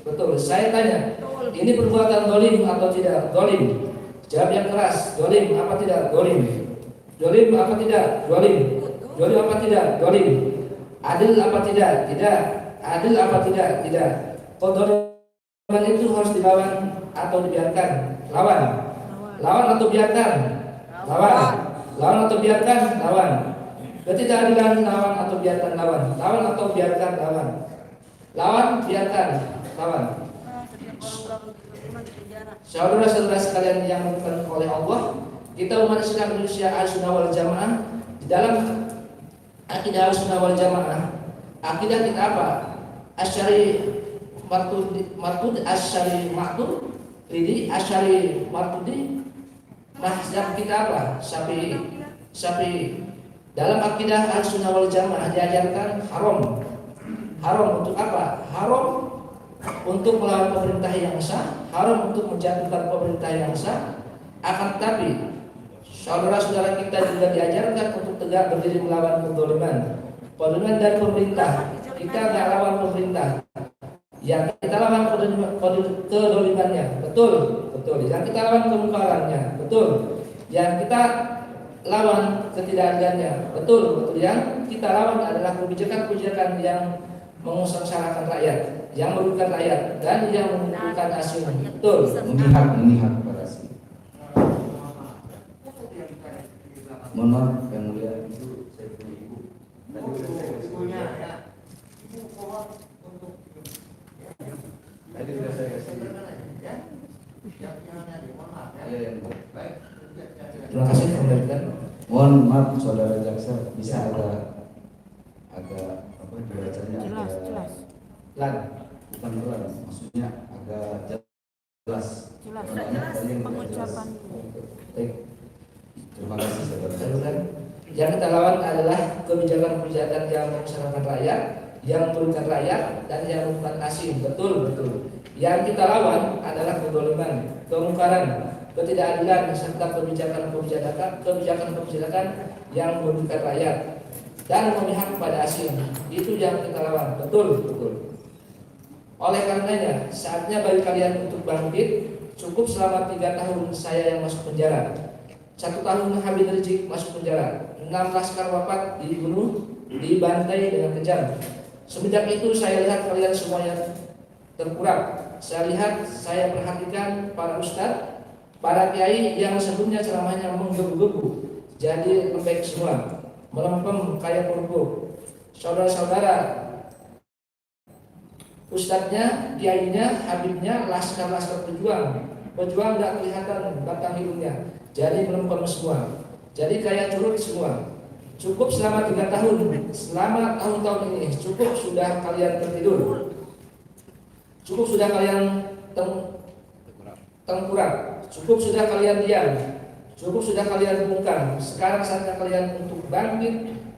betul. Saya tanya, ini perbuatan dolim atau tidak? Dolim. Jawab yang keras. Dolim apa tidak? Dolim. Dolim apa tidak? Dolim. Dolim apa tidak? Dolim. Adil apa tidak? Tidak. Adil apa tidak? Tidak. Kedoliman itu harus dilawan atau dibiarkan? Lawan. Lawan atau biarkan? Lawan. Lawan atau biarkan? Lawan. Ketidakadilan lawan atau biarkan? Lawan. Lawan atau biarkan? Lawan. Lawan, biarkan. Lawan. Saudara-saudara sekalian yang dimuliakan oleh Allah, kita umat Islam Indonesia Ahlussunnah wal Jamaah, di dalam akidah Ahlussunnah wal Jamaah, akidah kita apa? Asy'ari Maturidi, Asy'ari Maturidi, Asy'ari Maturidi. Mazhab kita apa? Syafi'i. Dalam akidah Ahlussunnah wal Jamaah diajarkan haram. Haram untuk apa? Haram untuk melawan pemerintah yang sah, haram untuk menjatuhkan pemerintah yang sah. Akan tetapi saudara-saudara kita juga diajarkan untuk tegak berdiri melawan kezaliman dari pemerintah. Kita tidak lawan pemerintah, yang kita lawan kezalimannya. Betul, betul. Yang kita lawan kemungkarannya. Betul. Yang kita lawan ketidakadilannya. Betul, betul. Yang kita lawan adalah kebijakan-kebijakan yang mengusahakan rakyat, yang merugikan rakyat, dan yang menimbulkan asing. Betul. Memihak kepada asing. Mohon maaf yang mulia, itu saya punya ibu. Tadi sudah saya kasih. Tadi sudah saya kasih. Ya, yang baik. Terima kasih kembalikan. Mohon maaf saudara jaksa, bisa agak apa dibacanya Jelas. lan, bukan lan, maksudnya agak jelas. Pengucapan. Baik. Terima kasih saudara. Yang kita lawan adalah kebijakan-kebijakan yang memusnahkan rakyat, yang merugikan rakyat, dan yang merugikan asing. Betul, betul. Yang kita lawan adalah kezaliman, kemungkaran, ketidakadilan, serta kebijakan-kebijakan yang merugikan rakyat dan memihak kepada asing. Itu yang kita lawan. Betul, betul. Oleh karenanya, saatnya bagi kalian untuk bangkit. Cukup selama 3 tahun saya yang masuk penjara, 1 tahun Habib Rizik masuk penjara, 6 laskar wafat dibunuh, dibantai dengan kejam. Semenjak itu saya lihat kalian semuanya terkurap. Saya lihat, saya perhatikan para ustadz, para kiai yang sebelumnya ceramahnya menggebu-gebu jadi lembek semua, melempem kayak kerupuk. Saudara-saudara, ustadznya, kiainya, habibnya, laskar-laskar pejuang nggak kelihatan batang hidungnya, jadi melempem semua, jadi kayak curut semua. Cukup selama 3 tahun, selama tahun-tahun ini, cukup sudah kalian tertidur, cukup sudah kalian tengkurap, cukup sudah kalian diam, cukup sudah kalian bungkam. Sekarang saatnya kalian untuk bangkit,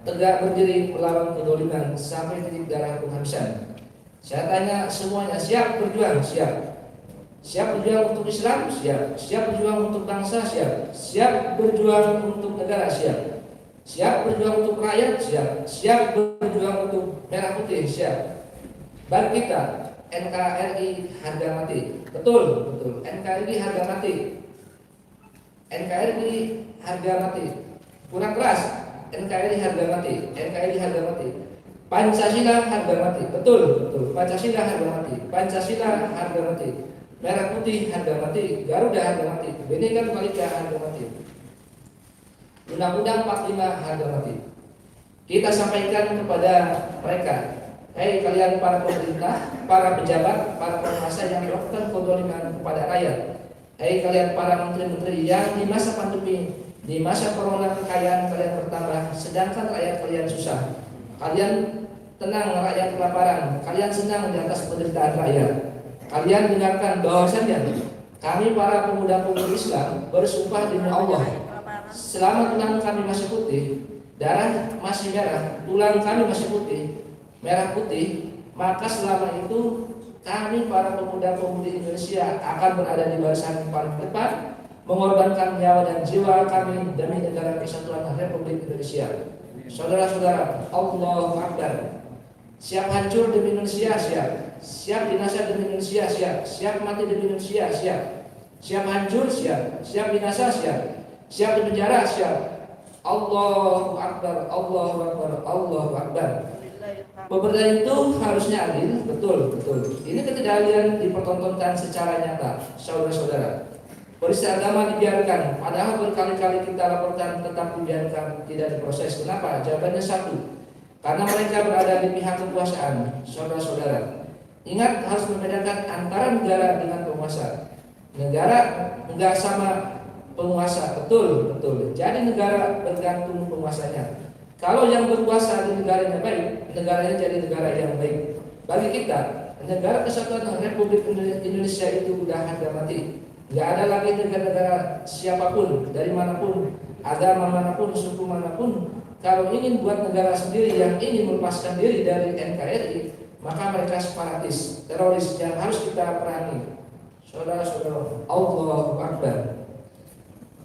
tegak berdiri melawan kezaliman sampai titik darah penghabisan. Saya tanya semuanya, siap berjuang? Siap. Siap berjuang untuk Islam? Siap. Siap berjuang untuk bangsa? Siap. Siap berjuang untuk negara? Siap. Siap berjuang untuk rakyat? Siap. Siap berjuang untuk merah putih? Siap. Bagi kita, NKRI harga mati. Betul, betul. NKRI harga mati. NKRI harga mati. Kurang keras. NKRI harga mati. NKRI harga mati. Pancasila harga mati. Betul, betul. Pancasila harga mati. Pancasila harga mati. Merah putih harga mati. Garuda harga mati. Bhinneka Tunggal Ika harga mati. Undang-Undang 45 harga mati. Kita sampaikan kepada mereka, hei kalian para pemerintah, para pejabat, para penguasa yang melakukan kezaliman kepada rakyat. Hei kalian para menteri-menteri yang di masa pandemi, di masa corona kekayaan kalian bertambah, sedangkan rakyat kalian susah. Kalian tenang, rakyat kelaparan. Kalian senang di atas penderitaan rakyat. Kalian dengarkan bahwasannya kami para pemuda-pemudi Islam bersumpah demi Allah, selama tulang kami masih putih, darah masih merah, tulang kami masih putih, merah putih, maka selama itu kami para pemuda-pemudi Indonesia akan berada di barisan paling depan, mengorbankan nyawa dan jiwa kami demi negara kesatuan Republik Indonesia. Saudara-saudara, Allahu Akbar. Siap hancur demi Indonesia, siap. Siap binasa demi Indonesia, siap. Siap mati demi Indonesia, siap. Siap hancur, siap. Siap binasa, siap. Siap di penjara, siap. Allahu Akbar, Allahu Akbar, Allahu Akbar. Pemerintahan itu harusnya adil, betul. Ini ketidakadilan dipertontonkan secara nyata, saudara-saudara. Polisi agama dibiarkan, padahal berkali-kali kita laporkan tetap dibiarkan, tidak diproses. Kenapa? Jawabannya satu, karena mereka berada di pihak kekuasaan, saudara-saudara. Ingat, harus membedakan antara negara dengan penguasa. Negara enggak sama penguasa, betul. Jadi negara bergantung penguasanya. Kalau yang berkuasa di negaranya baik, negaranya jadi negara yang baik. Bagi kita, negara kesatuan Republik Indonesia itu udah harga mati. Nggak ada lagi negara-negara siapapun, dari manapun, agama manapun, suku manapun. Kalau ingin buat negara sendiri yang ingin melepaskan diri dari NKRI, maka mereka separatis, teroris yang harus kita perangi. Saudara-saudara, Allahu Akbar.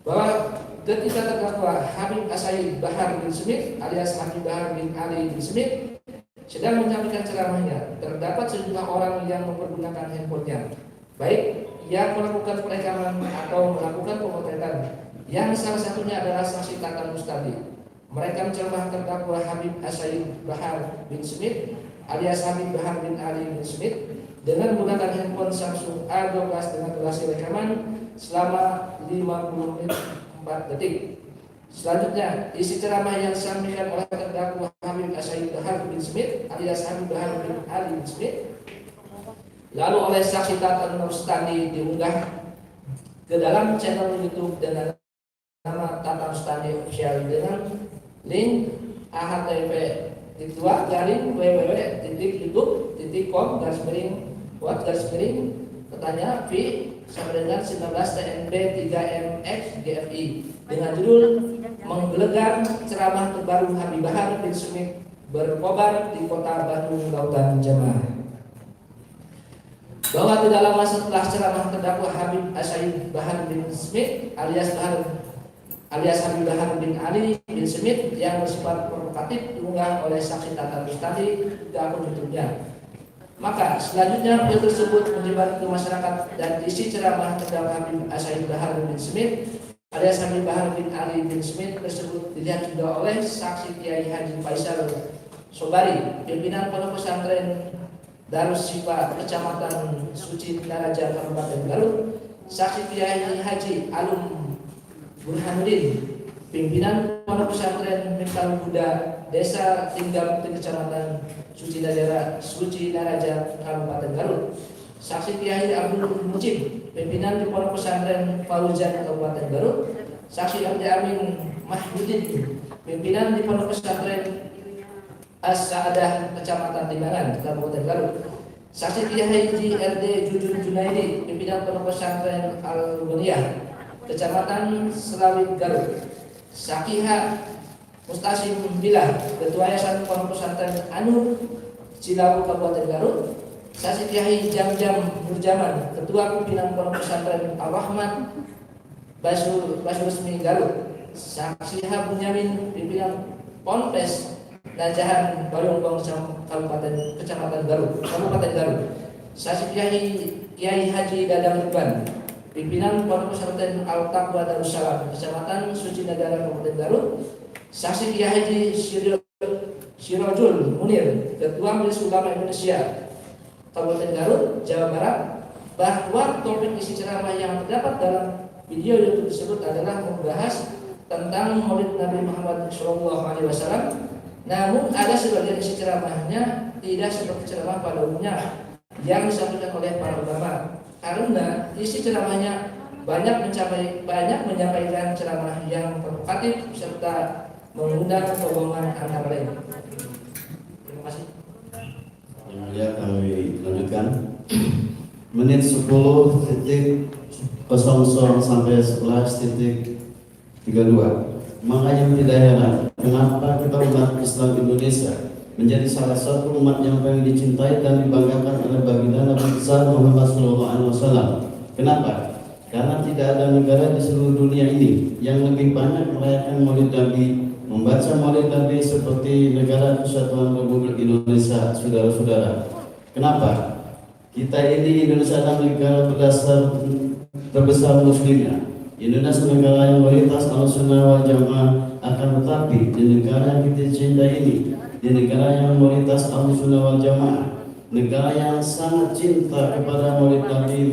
Bahwa ketika terdakwa Habib Asaid Bahar bin Smith alias Habib Bahar bin Ali bin Smith sedang menyampaikan ceramahnya, terdapat sejumlah orang yang mempergunakan handphonenya, baik yang melakukan perekaman atau melakukan pemotretan, yang salah satunya adalah saksi Tatan Mustadi. Mereka menceramah terdakwa Habib Asaid Bahar bin Smith alias Habib Bahar bin Ali bin Smith dengan menggunakan handphone Samsung A12 dengan durasi rekaman selama 50 menit 4 detik. Selanjutnya, isi ceramah yang disampaikan oleh terdakwa Habib Asaid Bahar bin Smith alias Habib Bahar bin Ali bin Smith lalu oleh saksi Tatan Mustadi diunggah ke dalam channel YouTube dengan nama Tatan Mustadi Official dengan link http://www.youtube.com/pertanyaan V sampai dengan 19 TNB 3MX GFI dengan judul menggelegar ceramah terbaru Habib Bahar bin Smith berkobar di kota Bandung Lautan Jamaah. Bahwa tidak lama setelah ceramah terdakwa Habib Asaid Bahar bin Smith alias Habib Bahar bin Ali bin Smith yang bersifat provokatif diunggah oleh saksi Tatan Mustadi ke akun YouTube-nya. Maka selanjutnya video tersebut menyebar ke masyarakat dan isi ceramah terdakwa Habib Asaid Bahar bin Smith alias Habib Bahar bin Ali bin Smith tersebut dilihat juga oleh saksi Kiai Haji Faisal Sobari, pimpinan Pondok Pesantren Darus Sifa Kecamatan Suci Naraja Kabupaten Garut, saksi Kiai Haji Alum Burhanuddin, pimpinan Pondok Pesantren Miftahul Huda Desa Tinggam Kecamatan Suci Naraja Kabupaten Garut, saksi Kiai Abdul Mujib, pimpinan di Pondok Pesantren Fauzan Kabupaten Garut, saksi Abdi Amin Mahmudin, pimpinan di Pondok Pesantren As-Sa'adah Kecamatan Timbangan Kabupaten Garut, saksi Kiai Haji RD Jujun Junaidi, pimpinan Pondok Pesantren Al-Buniyah Kecamatan Selawit Garut, saksi H Mustasim Bilah, Ketua Yayasan Pondok Pesantren Anur Cilawu Kabupaten Garut, saksi Kiai Jam Nurjaman, Ketua Pimpinan Pondok Pesantren Al-Rahman Basrusmi Garut, saksi H Bunyamin, pimpinan Ponpes Najahan Bayongbong Kecamatan Garut, Kabupaten Garut, saksi Kiai Haji Dadang Ridwan, pimpinan Pondok Pesantren Al-Taqwa Darussalam Kecamatan Suci Negara Kabupaten Garut, saksi Kiai Haji Sirojul Munir, Ketua Majelis Ulama Indonesia Kabupaten Garut, Jawa Barat, bahwa topik isi ceramah yang terdapat dalam video YouTube tersebut adalah membahas tentang Maulid Nabi Muhammad SAW. Namun ada sebagian isi ceramahnya tidak seperti ceramah pada umumnya yang disampaikan oleh para ulama, karena isi ceramahnya banyak menyampaikan ceramah yang provokatif serta mengundang kebohongan antara lain. Terima kasih. Ya, kami lanjutkan. Menit 10.00 sampai 11.32. Makanya tidak heran kenapa kita umat Islam Indonesia menjadi salah satu umat yang paling dicintai dan dibanggakan oleh baginda Nabi besar Muhammad SAW. Kenapa? karena tidak ada negara di seluruh dunia ini yang lebih banyak merayakan Maulid Nabi, membaca Maulid Nabi seperti negara Kesatuan Republik Indonesia, saudara-saudara. Kenapa? Kita ini Indonesia adalah negara berdasar terbesar muslimnya. Indonesia negara yang mayoritas Ahlussunnah wal Jamaah, akan tetapi di negara yang kita cintai ini, di negara yang mayoritas Ahlussunnah wal Jamaah, negara yang sangat cinta kepada Maulid Nabi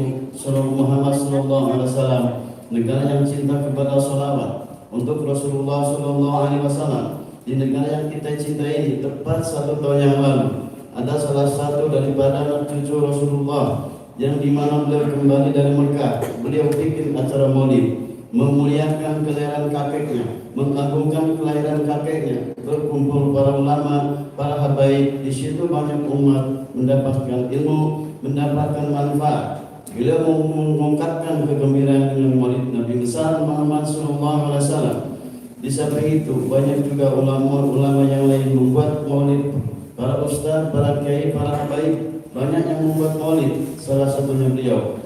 Muhammad SAW, negara yang cinta kepada sholawat untuk Rasulullah SAW, di negara yang kita cintai ini, tepat 1 tahun yang lalu ada salah satu daripada anak cucu Rasulullah yang dimana beliau kembali dari Mekah. Beliau bikin acara maulid, memuliakan kelahiran kakeknya, mengagungkan kelahiran kakeknya, berkumpul para ulama, para habaib. Di situ banyak umat mendapatkan ilmu, mendapatkan manfaat. Beliau mengungkapkan kegembiraan dengan maulid Nabi besar Muhammad SAW. Di samping itu banyak juga ulama-ulama yang lain membuat maulid. Para ustaz, para kiai, para habaib banyak yang membuat maulid. Salah satunya beliau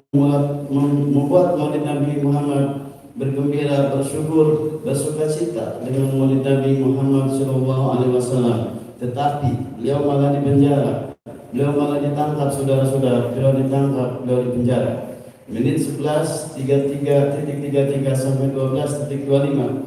membuat maulid Nabi Muhammad, bergembira, bersyukur, bersukacita dengan maulid Nabi Muhammad SAW. Tetapi beliau malah dipenjara, beliau malah ditangkap, saudara-saudara. Beliau ditangkap, beliau dipenjara. Menit 11:33 sampai 12:25.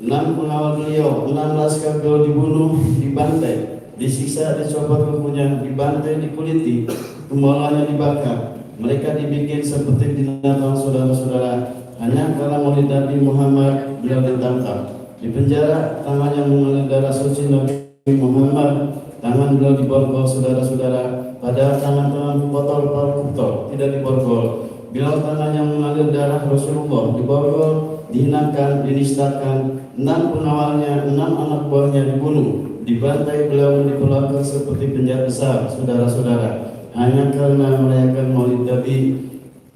6 pengawal beliau, 6 laskar beliau dibunuh, dibantai, disiksa, dicopot kukunya, dibantai, dikuliti, kepalanya dibakar. Mereka dibikin seperti binatang, saudara-saudara. Hanya karena maulid Nabi Muhammad beliau ditangkap, dipenjara, tangannya mengalir darah suci Nabi Muhammad, tangan beliau diborgol, saudara-saudara. Padahal tangan-tangan kotor, koruptor tidak diborgol. Beliau tangannya mengalir darah Rasulullah, diborgol, dihinakan, dinistakan. 6 pengawalnya, 6 anak buahnya dibunuh, dibantai, beliau diperlakukan seperti penjahat besar, saudara-saudara, hanya karena merayakan maulid Nabi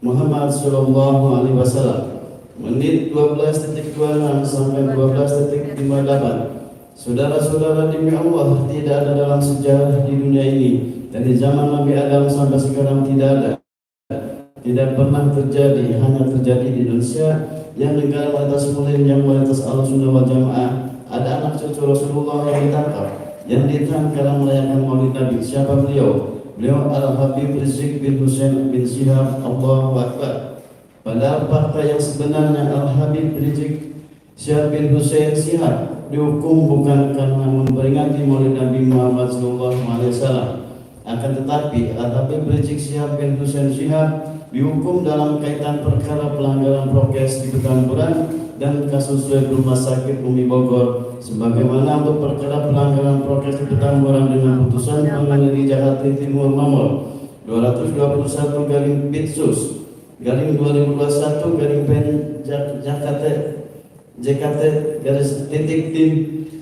Muhammad SAW. Menit 12:26 sampai 12:58. Saudara-saudara, demi Allah, tidak ada dalam sejarah di dunia ini dari zaman Nabi Adam sampai sekarang tidak ada, tidak pernah terjadi, hanya terjadi di Indonesia yang negara mayoritas muslim, yang mayoritas Ahlussunnah wal Jamaah. Ada anak cucu Rasulullah yang ditangkap, yang ditahan karena merayakan maulid Nabi. Siapa beliau? Beliau Al-Habib Rizik bin Hussein bin Syihab. Allahu Akbar. Padahal fakta yang sebenarnya Al-Habib Rizik Syihab bin Hussein Syihab dihukum bukan karena memperingati maulid Nabi Muhammad SAW. Akan tetapi Al-Habib Rizik Syihab bin Hussein Syihab dihukum dalam kaitan perkara pelanggaran prokes di Petamburan dan kasus swab rumah sakit Umi Bogor, sebagaimana untuk perkara pelanggaran prokes di Petamburan dengan putusan Pengadilan Jakarta Timur nomor 221 garing Bitsus garing 2021 garing Pen JKT garis titik tim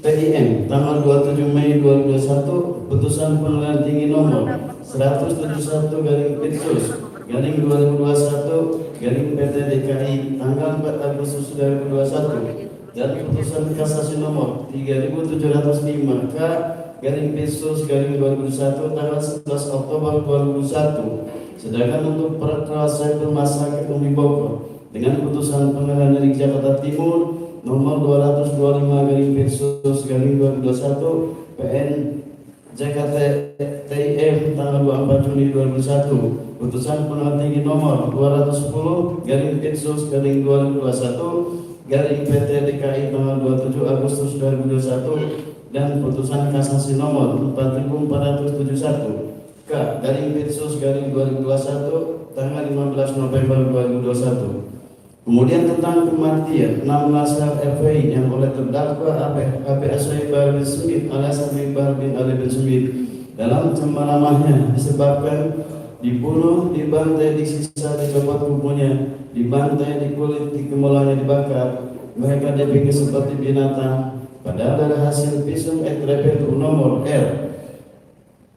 PIM tanggal 27 Mei 2021, putusan Pengadilan Tinggi nomor 171 garing Bitsus garing 2021 garing PT DKI tanggal 4 Agustus 2021, dan putusan kasasi nomor 3705 K garing Bitsus garing 2021 tanggal 11 Oktober 2021. Sedangkan untuk perkara swab rumah sakit Umi Bogor dengan putusan Pengadilan Negeri Jakarta Timur nomor 225 garing Bitsus garing 2021 PN JKT TIM tanggal 24 Juni 2001, putusan Pengadilan Tinggi nomor 210 garing Bitsus garing 2021 garing PT DKI tanggal 27 Agustus 2021, dan putusan kasasi nomor 4471 K garing Bitsus garing 2021 tanggal 15 November 2021. Kemudian tentang kematian 6 laskar FPI yang oleh terdakwa AB Asyaibah bin Smith alias Habibah bin Ali bin Smith dalam ceramahnya disebabkan dibunuh, dibantai, disiksa, dicopot kukunya, dibantai, dikulit, dikemulanya, dibakar. Mereka dipikir seperti binatang. Padahal dari hasil visum et repertum nomor R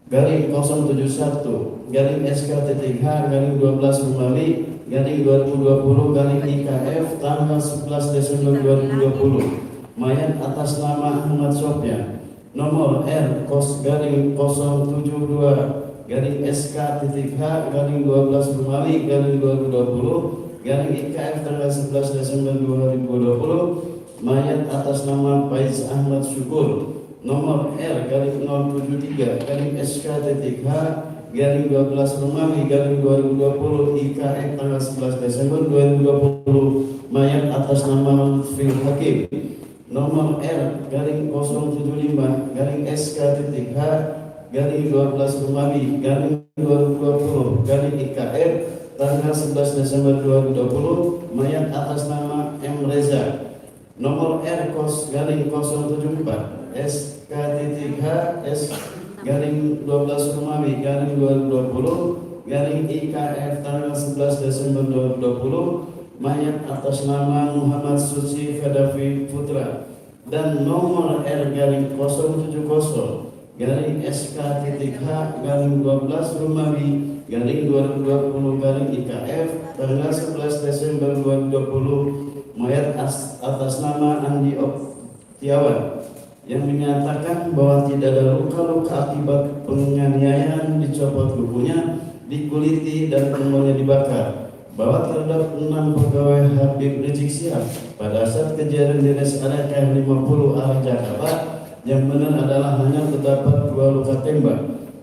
garing 071 garing SK.H garing 12 kembali garing 2020 garing IKF tanggal 11 Desember 2020, mayat atas nama Ahmad Sofyan nomor R kos garing 072 garing SK.H garing 12 kembali garing 2020 garing IKF tanggal 11 Desember 2020 mayat atas nama Faiz Ahmad Syukur nomor R garing 073 garing SKTTH garing 12 Romawi garing 2020 IKF tanggal 11 Desember 2020 mayat atas nama Lutfi Hakim nomor R garing 075 garing SKTTH garing 12 Romawi garing 2020 garing IKF tanggal 11 Desember 2020 mayat atas nama M. Reza nomor R kos garing 074 SKTTH S garing 12 Romawi garing 2020 garing IKF tanggal 11 Desember 2020 mayat atas nama Muhammad Suci Khadafi Putra dan nomor R garing 070 garing SKTTH garing 12 Romawi garing 2020 garing IKF tanggal 11 Desember 2020 mayat atas nama Andi Oktiawan yang menyatakan bahwa tidak ada luka-luka akibat penganiayaan, dicopot kukunya, dikuliti dan punggungnya dibakar, bahwa terhadap 6 pegawai Habib Rizik Syihab pada saat kejadian di rest area KM 50 arah Jakarta yang benar adalah hanya terdapat 2 luka tembak,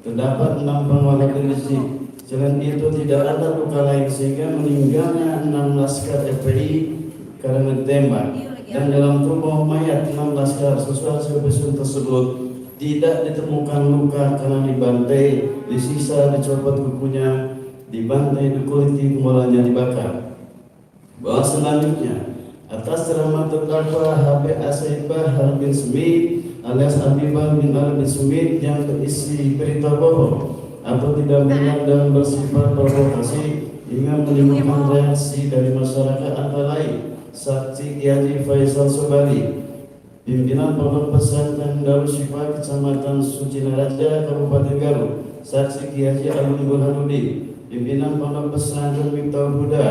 terdapat 6 pegawai Habib Rizik. Selain itu tidak ada luka lain sehingga meninggalnya 6 laskar FPI karena tembak. Dan dalam tubuh mayat 6 laskar sesuai hasil visum tersebut tidak ditemukan luka karena dibantai, disisa, dicopot kukunya, dibantai, dikuliti, kepalanya dibakar. Bahwa selanjutnya atas ceramah terdakwa HB Asyid Bahar bin Smith alias Habibah bin Ali bin Smith yang berisi berita bohong atau tidak benar dan bersifat provokasi hingga menimbulkan reaksi dari masyarakat antara lain Saksi Kiai Faisal Sobari, pimpinan Pondok Pesantren Darul Syifa Kecamatan Sucinaraja Kabupaten Garut. Saksi Kiai Alun Burhanuddin, pimpinan Pondok Pesantren Miftahul Huda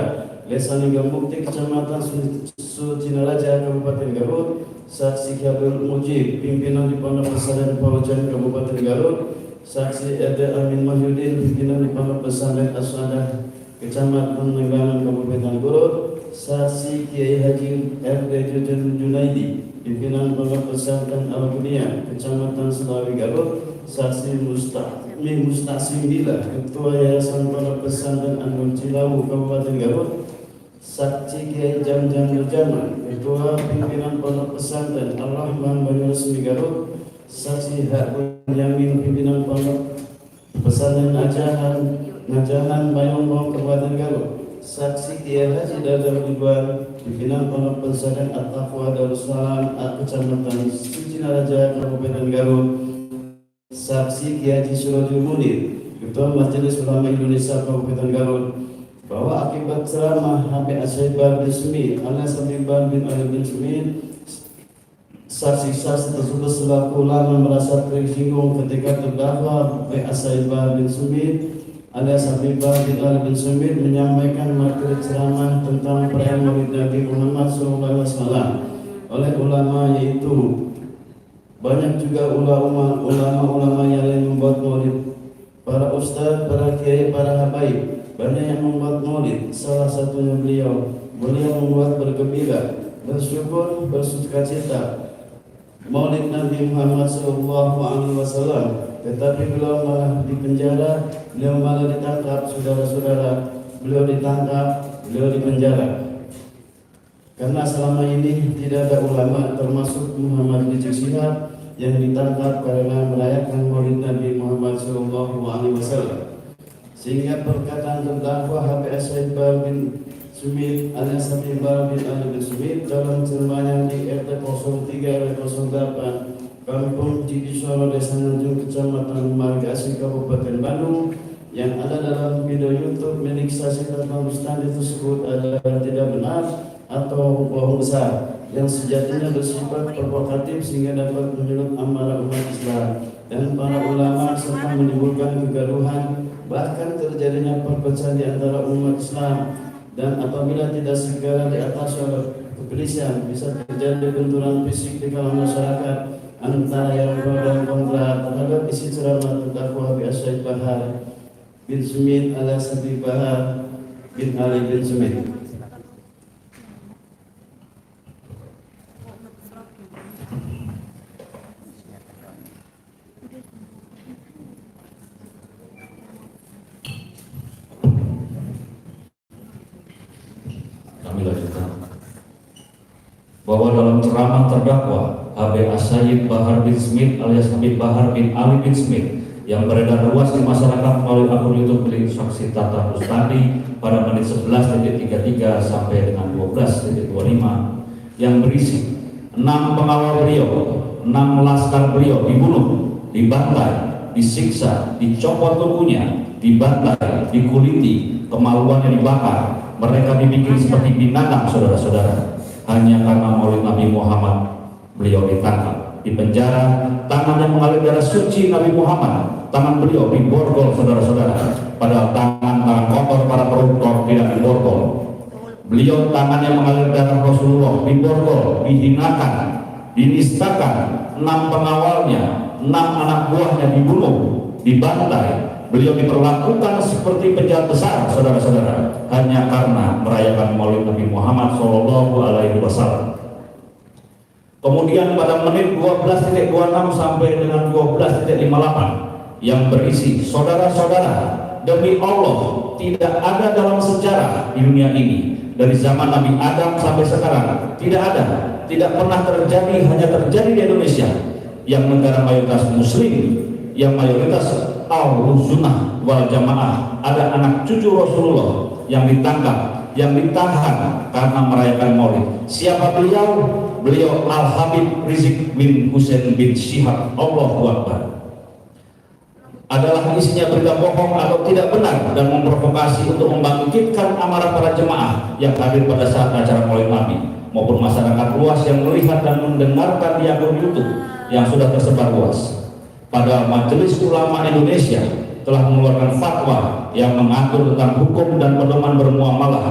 Lesani Gamukti Kecamatan Sucinaraja Kabupaten Garut. Saksi Kiai Mujib, pimpinan di Pondok Pesantren Paujan Kabupaten Garut. Saksi Ede Amin Mahyudin, pimpinan di Pondok Pesantren Asadah Kecamatan Nengganan Kabupaten Garut. Saksi Kiai Haji R.D. Junaidi, pimpinan Pondok Pesantren Al-Bunia, Kecamatan Selawi Garut. Saksi Mustaqsim Bila, Ketua Yayasan Pondok Pesantren Anggun Cilawu, Kabupaten Garut. Saksi Kiai Jam-Jam Nurjaman, Ketua Pimpinan Pondok Pesantren Ar-Rahman Banyuresmi Garut. Saksi Hak Yamin, pimpinan Pondok Pesantren Najahan Bayongbong, Kabupaten Garut. Saksi Kiai Haji Dadar Ridwan, pimpinan Pondok Pesantren At-Taqwa Darussalam Kecamatan Sucinaraja Kabupaten Garut. Saksi Kiai Haji Surajul Munir, Ketua Majelis Ulama Indonesia Kabupaten Garut, bahwa akibat ceramah Habib Asyid Bahar bin Smith alias Habibah bin Ali bin Smith, saksi-saksi tersebut selaku ulama merasa tersinggung ketika terdakwa Habib Asyid Bahar bin Smith alias Habibah bin Ali bin Smith menyampaikan materi ceramah tentang perayaan Maulid Nabi Muhammad SAW oleh ulama, yaitu banyak juga ulama-ulama yang lain membuat maulid, para ustadz, para kiai, para habaib, banyak yang membuat maulid. Salah satunya beliau membuat bergembira, bersyukur, bersukacita maulid Nabi Muhammad SAW. Tetapi beliau malah dipenjara, beliau malah ditangkap, saudara-saudara. Beliau ditangkap, beliau dipenjara. Karena selama ini tidak ada ulama termasuk Muhammad Rizik Syihab yang ditangkap karena merayakan maulid Nabi Muhammad SAW. Sehingga perkataan terdakwa Habib Asyid Bahar bin Smith alias Habibah bin Ali bin Smith dalam ceramahnya di RT 03 08 Kampung Cidisoro, Desa Nanjung, Kecamatan Margasi, Kabupaten Bandung, yang ada dalam video YouTube milik saksi tentang Ustadz tersebut adalah tidak benar atau bohong besar yang sejatinya bersifat provokatif sehingga dapat menyulut amarah umat Islam dan para ulama serta menimbulkan kegaduhan, bahkan terjadinya perpecahan di antara umat Islam. Dan apabila tidak segera diatasi oleh kepolisian, bisa terjadi benturan fisik di kalangan masyarakat antara yang pro dan kontra terhadap isi ceramah terdakwa Habib Asyid Bahar bin Smith alias Habib Bahar bin Ali bin Smith. ceramah terdakwa HB As-Sayyid Bahar bin Smith alias Habib Bahar bin Ali bin Smith yang beredar luas di masyarakat melalui akun YouTube milik Saksi Tata Bustami pada menit 11.33 sampai dengan 12.25 yang berisi 6 pengawal beliau, 6 laskar beliau dibunuh, dibantai, disiksa, dicopot tubuhnya, dibantai, dikuliti, kemaluannya dibakar, mereka dibikin seperti binatang, saudara-saudara, hanya karena maulid Nabi Muhammad. Beliau ditangkap, dipenjara, tangannya mengalir darah suci Nabi Muhammad, tangan beliau diborgol, saudara-saudara, padahal tangan kotor para koruptor tidak diborgol. Beliau tangannya mengalir darah Rasulullah, diborgol, dihinakan, dinistakan, 6 pengawalnya, 6 anak buahnya dibunuh, dibantai. Beliau diperlakukan seperti penjahat besar, saudara-saudara, hanya karena merayakan maulid Nabi Muhammad SAW. Kemudian pada menit 12.26 sampai dengan 12.58 yang berisi, saudara-saudara, demi Allah tidak ada dalam sejarah di dunia ini dari zaman Nabi Adam sampai sekarang, tidak ada, tidak pernah terjadi, hanya terjadi di Indonesia yang negara mayoritas muslim, yang mayoritas Al-Sunnah wal Jamaah, ada anak cucu Rasulullah yang ditangkap, yang ditahan karena merayakan maulid. Siapa beliau? Beliau Al-Habib Rizik bin Husain bin Syihab, Allahu Akbar. Adalah isinya berita bohong atau tidak benar dan memprovokasi untuk membangkitkan amarah para jemaah yang hadir pada saat acara maulid Nabi maupun masyarakat luas yang melihat dan mendengarkan di akun YouTube yang sudah tersebar luas. Padahal Majelis Ulama Indonesia telah mengeluarkan fatwa yang mengatur tentang hukum dan pedoman bermuamalah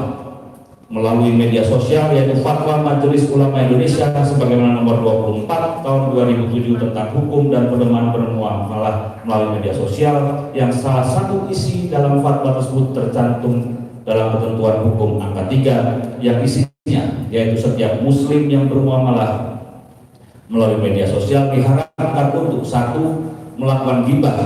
melalui media sosial, yaitu Fatwa Majelis Ulama Indonesia sebagaimana nomor 24 tahun 2007 tentang hukum dan pedoman bermuamalah melalui media sosial, yang salah satu isi dalam fatwa tersebut tercantum dalam ketentuan hukum angka 3 yang isinya yaitu setiap muslim yang bermuamalah melalui media sosial diharapkan untuk 1. Melakukan ghibah,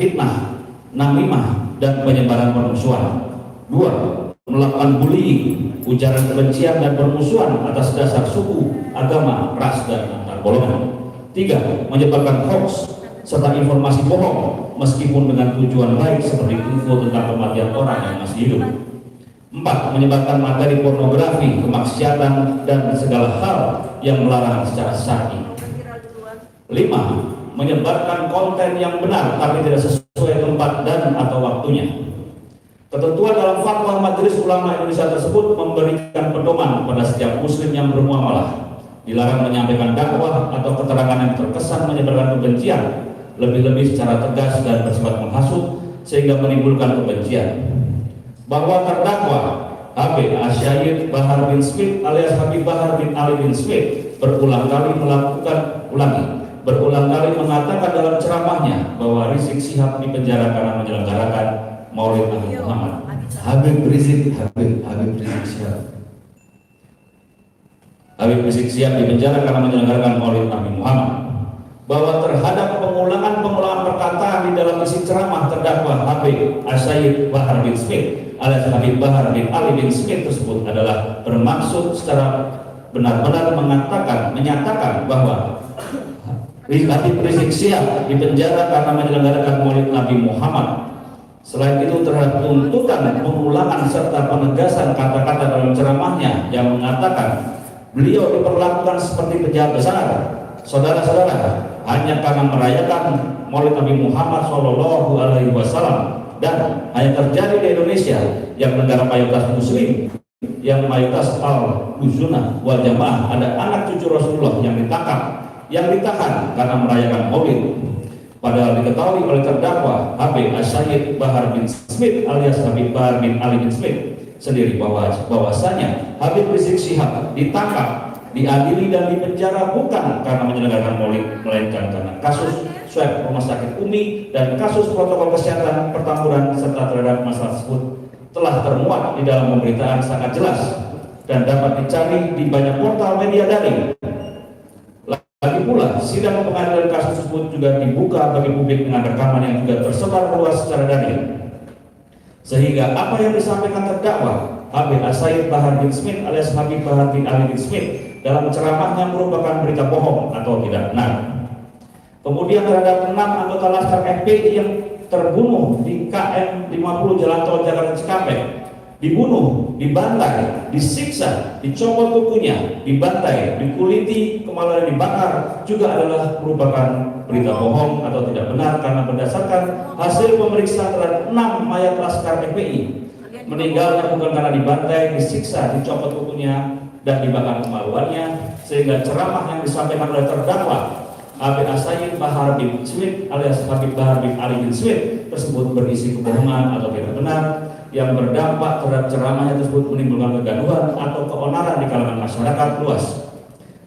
fitnah, namimah, dan penyebaran permusuhan. 2. Melakukan bullying, ujaran kebencian dan permusuhan atas dasar suku, agama, ras, dan antar golongan. 3. Menyebarkan hoax serta informasi bohong meskipun dengan tujuan baik seperti info tentang kematian orang yang masih hidup. 4. Menyebarkan materi pornografi, kemaksiatan, dan segala hal yang melarang secara syar'i. 5. Menyebarkan konten yang benar tapi tidak sesuai tempat dan atau waktunya. Ketentuan dalam fatwa Majelis Ulama Indonesia tersebut memberikan pedoman kepada setiap muslim yang bermuamalah. Dilarang menyampaikan dakwah atau keterangan yang terkesan menyebarkan kebencian, lebih-lebih secara tegas dan bersifat menghasut sehingga menimbulkan kebencian. Bahwa terdakwa HB As-Sayyid Bahar bin Smith alias Habib Bahar bin Ali bin Smith berulang kali mengatakan dalam ceramahnya bahwa Rizik Syihab dipenjara karena menyelenggarakan maulid Nabi Muhammad. Habib Rizik Syihab. Habib Rizik Syihab dipenjara karena menyelenggarakan maulid Nabi Muhammad. Bahwa terhadap pengulangan perkataan di dalam isi ceramah terdakwa Habib As-Sayyid Bahar bin Smith alias Habib Bahar bin Ali bin Smith tersebut adalah bermaksud secara benar-benar menyatakan bahwa Habib Rizik Syihab dipenjara karena menyelenggarakan maulid Nabi Muhammad. Selain itu terhadap tuntutan pengulangan serta penegasan kata-kata dalam ceramahnya yang mengatakan beliau diperlakukan seperti penjahat besar, saudara-saudara, hanya karena merayakan maulid Nabi Muhammad SAW dan hanya terjadi di Indonesia yang negara mayoritas muslim, yang mayoritas Al-Sunnah wal Jamaah, ada anak cucu Rasulullah yang ditangkap, yang ditahan karena merayakan maulid. Padahal diketahui oleh terdakwa HB As-Sayyid Bahar bin Smith alias Habib Bahar bin Ali bin Smith sendiri bahwasanya Habib Rizik Syihab ditangkap, diadili dan dipenjara bukan karena menyelenggarakan maulid, melainkan karena kasus swab rumah sakit Umi dan kasus protokol kesehatan pertamburan serta terhadap masalah tersebut telah termuat di dalam pemberitaan sangat jelas dan dapat dicari di banyak portal media daring. Lagi pula, sidang pengadilan kasus tersebut juga dibuka bagi publik dengan rekaman yang juga tersebar luas secara daring. Sehingga apa yang disampaikan terdakwa HB As-Sayyid Bahar bin Smith alias Habib Bahar bin Ali bin Smith dalam ceramahnya merupakan berita bohong atau tidak benar. Kemudian terhadap 6 anggota Laskar FPI yang terbunuh di KM 50 Jalan Tol Jakarta Cikampek, dibunuh, dibantai, disiksa, dicopot kukunya, dibantai, dikuliti, kepalanya dibakar, juga adalah merupakan berita bohong atau tidak benar karena berdasarkan hasil pemeriksaan terhadap 6 mayat Laskar FPI, meninggalnya bukan karena dibantai, disiksa, dicopot kukunya, dan dibakar kemaluannya, sehingga ceramah yang disampaikan oleh terdakwa Habib As-Sayyid Bahar bin Smith alias Habib Bahar bin Ali bin Smith tersebut berisi kebohongan atau tidak benar yang berdampak terhadap ceramahnya tersebut menimbulkan kegaduhan atau keonaran di kalangan masyarakat luas,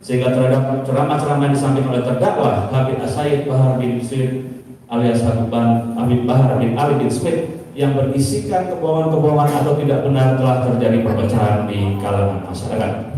sehingga terhadap ceramah-ceramah yang disampaikan oleh terdakwa Habib As-Sayyid Bahar bin Smith alias Habib Bahar bin Ali bin Smith yang berisikan kebohongan-kebohongan atau tidak benar telah terjadi perpecahan di kalangan masyarakat.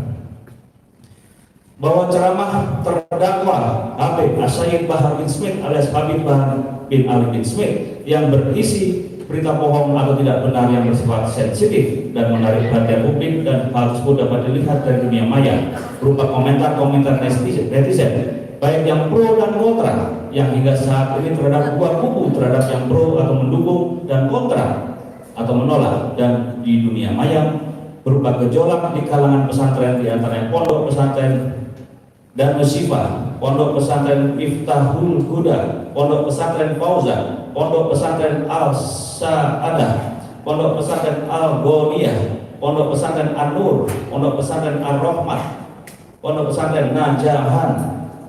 Bahwa ceramah terdakwa Habib As-Sayyid Bahar bin Smith alias Habib Bahar bin Ali bin Smith yang berisi berita bohong atau tidak benar yang bersifat sensitif dan menarik perhatian publik, dan hal tersebut dapat dilihat dari dunia maya berupa komentar-komentar netizen baik yang pro dan kontra, yang hingga saat ini terhadap dua kubu, terhadap yang pro atau mendukung dan kontra atau menolak, dan di dunia maya berupa gejolak di kalangan pesantren, di antaranya pondok pesantren dan Musifah, pondok pesantren Miftahul Huda, pondok pesantren Fauzan, pondok pesantren Al-Sa'adah, pondok pesantren Al-Ghaniyah, pondok pesantren An-Nur, pondok pesantren Ar-Rahmat, pondok pesantren Najahan,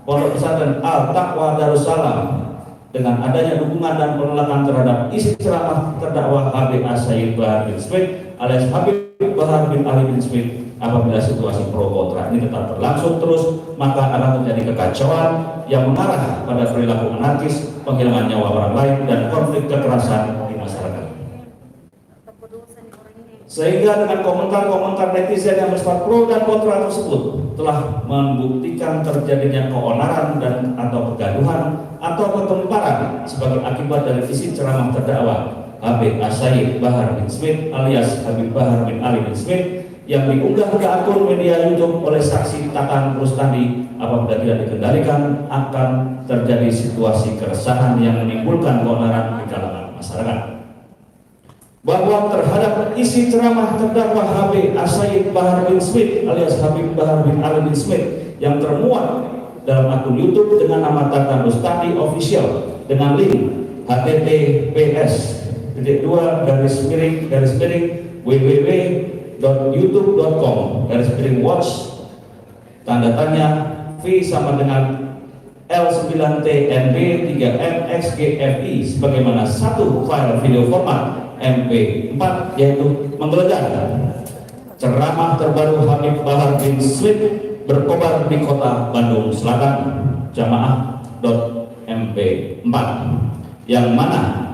pondok pesantren Al-Taqwa Darussalam. Dengan adanya dukungan dan penolakan terhadap isi ceramah terdakwa Habib As-Sayyid Bahar bin Smith alias Habib Bahar bin Ali bin Smith, apabila situasi pro kontra ini tetap berlangsung terus, maka akan terjadi kekacauan yang mengarah pada perilaku anarkis, penghilangan nyawa orang lain, dan konflik kekerasan di masyarakat. Sehingga dengan komentar-komentar netizen yang bersifat pro dan kontra tersebut telah membuktikan terjadinya keonaran dan atau kegaduhan atau ketemparan sebagai akibat dari isi ceramah terdakwa Habib As-Sayyid Bahar bin Smith alias Habib Bahar bin Ali bin Smith yang diunggah ke akun media YouTube oleh saksi Tatan Rustandi. Apabila tidak dikendalikan akan terjadi situasi keresahan yang menimbulkan keonaran di kalangan masyarakat. Bahwa terhadap isi ceramah terdakwa Habib As-Sayyid Bahar bin Smith alias Habib Bahar bin Ali bin Smith yang termuat dalam akun YouTube dengan nama Tatan Rustandi Official dengan link https://www.youtube.com/watch tanda tanya V sama dengan L9TNB3MXGFI sebagaimana satu file video format MP4, yaitu menggeledah ceramah terbaru Habib Bahar bin Smith berkobar di kota Bandung Selatan jamaah.mp4, yang mana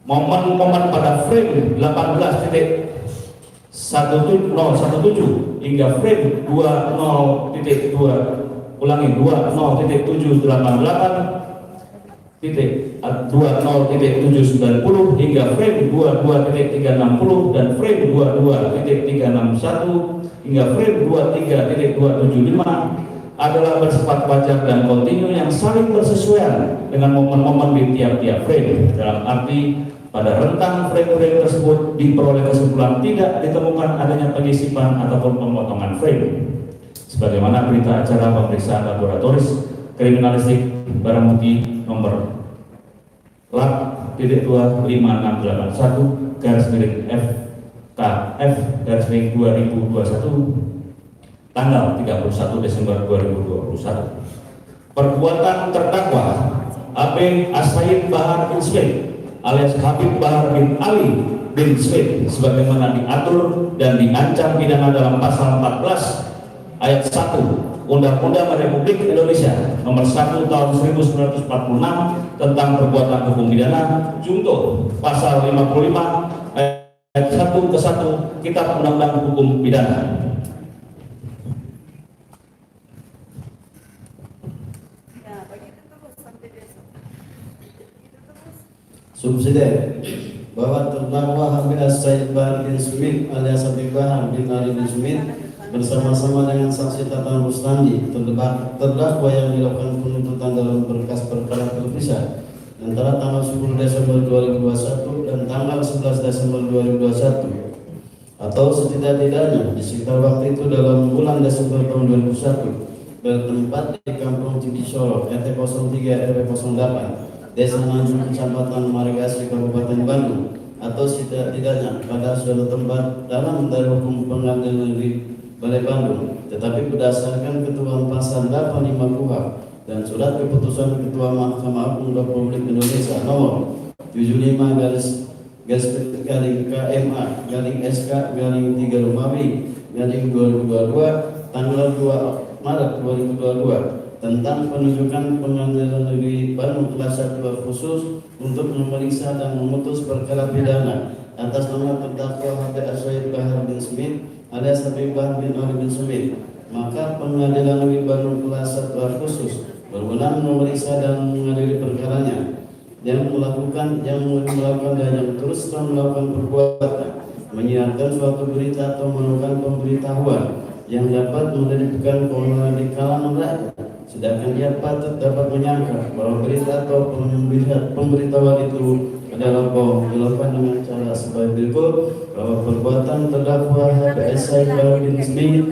momen-momen pada frame 18.1017 hingga frame 20.788 20.790 hingga frame 22.360 dan frame 22.361 hingga frame 23.275 adalah bersifat wajar dan kontinu yang saling bersesuaian dengan momen-momen di tiap-tiap frame. Dalam arti pada rentang frame-frame tersebut diperoleh kesimpulan tidak ditemukan adanya penyisipan ataupun pemotongan frame. Sebagaimana berita acara pemeriksaan laboratoris kriminalistik barang bukti nomor LAP.2681/FKF/2021 tanggal 31 Desember 2021. Perbuatan terdakwa Habib As-Sayyid Bahar bin Smith alias Habib Bahar bin Ali bin Smith sebagaimana diatur dan diancam pidana dalam pasal 14 ayat 1 Undang-Undang Republik Indonesia Nomor 1 Tahun 1946 tentang perbuatan hukum pidana, junto pasal 55 ayat 1 ke 1 Kitab Undang-Undang Hukum Pidana. Subsidiar bahwa terdakwa Habib As-Sayyid Bahar bin Smith alias Habib Bahar bin Ali bin Smith bersama-sama dengan saksi Tatan Rustandi terdakwa yang dilakukan penuntutan dalam berkas perkara terpisah antara tanggal 10 Desember 2021 dan tanggal 11 Desember 2021 atau setidak-tidaknya di sekitar waktu itu dalam bulan Desember tahun 2001 bertempat di Kampung Cidisoro RT 03 RW 08 Desa Nanjung Kecamatan Margasi Kabupaten Bandung atau setidak-tidaknya pada suatu tempat dalam dari hukum pengadilan negeri Balai Bandung, tetapi berdasarkan ketentuan pasal 85 KUHP dan surat keputusan Ketua Mahkamah Agung Republik Indonesia nomor 75 garing KMA garing SK garing 3 Romawi garing 2022 tanggal 2 Maret 2022 tentang penunjukan Pengadilan Negeri Bandung kelas 1 khusus untuk memeriksa dan memutus perkara pidana atas nama terdakwa HP Asyid Bahar bin Smith alias Habibah bin Ali bin Smith. Maka Pengadilan Negeri Bandung kelas 1 khusus berwenang memeriksa dan mengadili perkaranya yang melakukan dan yang terus melakukan perbuatan menyiarkan suatu berita atau melakukan pemberitahuan yang dapat menjadikan keonaran di kalangan rakyat, sedangkan dia patut dapat menyangka bahwa berita atau pemberitahuan itu adalah bohong, dilakukan dengan cara sebagai berikut bahwa perbuatan terdakwa HPS Bahar bin Smith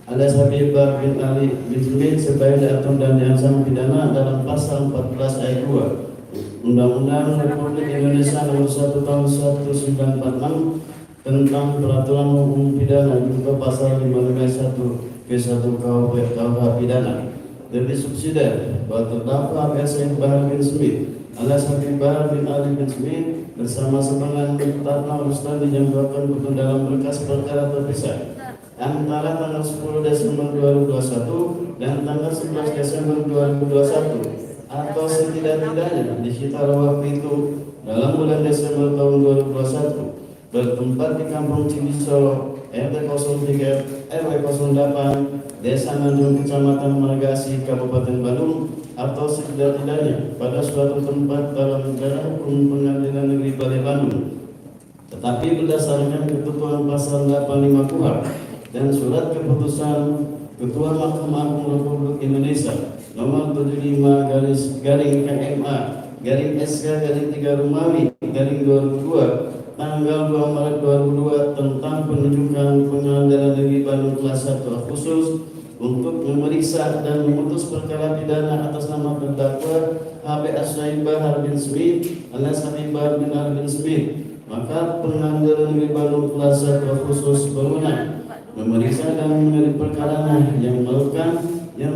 alias Habibah bin Ali bin Smith sebagai diatur dan diancam pidana dalam pasal 14 ayat 2 Undang-Undang Republik Indonesia Nomor 1 Tahun 1946 tentang peraturan hukum pidana juga pasal 551 ke 1 KUH pidana. Lebih subsidiar bahwa terdakwa HPS Bahar bin Smith alias Habibah bin Ali bin Smith bersama dengan Ratna Rustandi yang melakukan dalam berkas perkara terpisah antara tanggal 10 Desember 2021 dan tanggal 11 Desember 2021 atau setidak-tidaknya di sekitar waktu itu dalam bulan Desember tahun 2021 bertempat di Kampung Cidisoro RT 03 RW 08 Desa Nanjung Kecamatan Margasi Kabupaten Bandung atau setidak-tidaknya pada suatu tempat dalam negara hukum Pengadilan Negeri Balai Bandung, tetapi berdasarkan ketentuan pasal 85 KUHP dan surat keputusan Ketua Mahkamah Agung Republik Indonesia nomor 75 garing KMA garing SK garing 3 Romawi garing 2002 tanggal 2 Maret 2002 tentang penunjukan Pengadilan Negeri Bandung kelas 1 khusus untuk memeriksa dan memutus perkara pidana atas nama terdakwa HP Asyid Bahar bin Smith alias Habibah bin Ali bin Smith. Maka Pengadilan Negeri Bandung kelas 1 khusus berwenang memeriksa dan mengadili perkara yang melakukan dan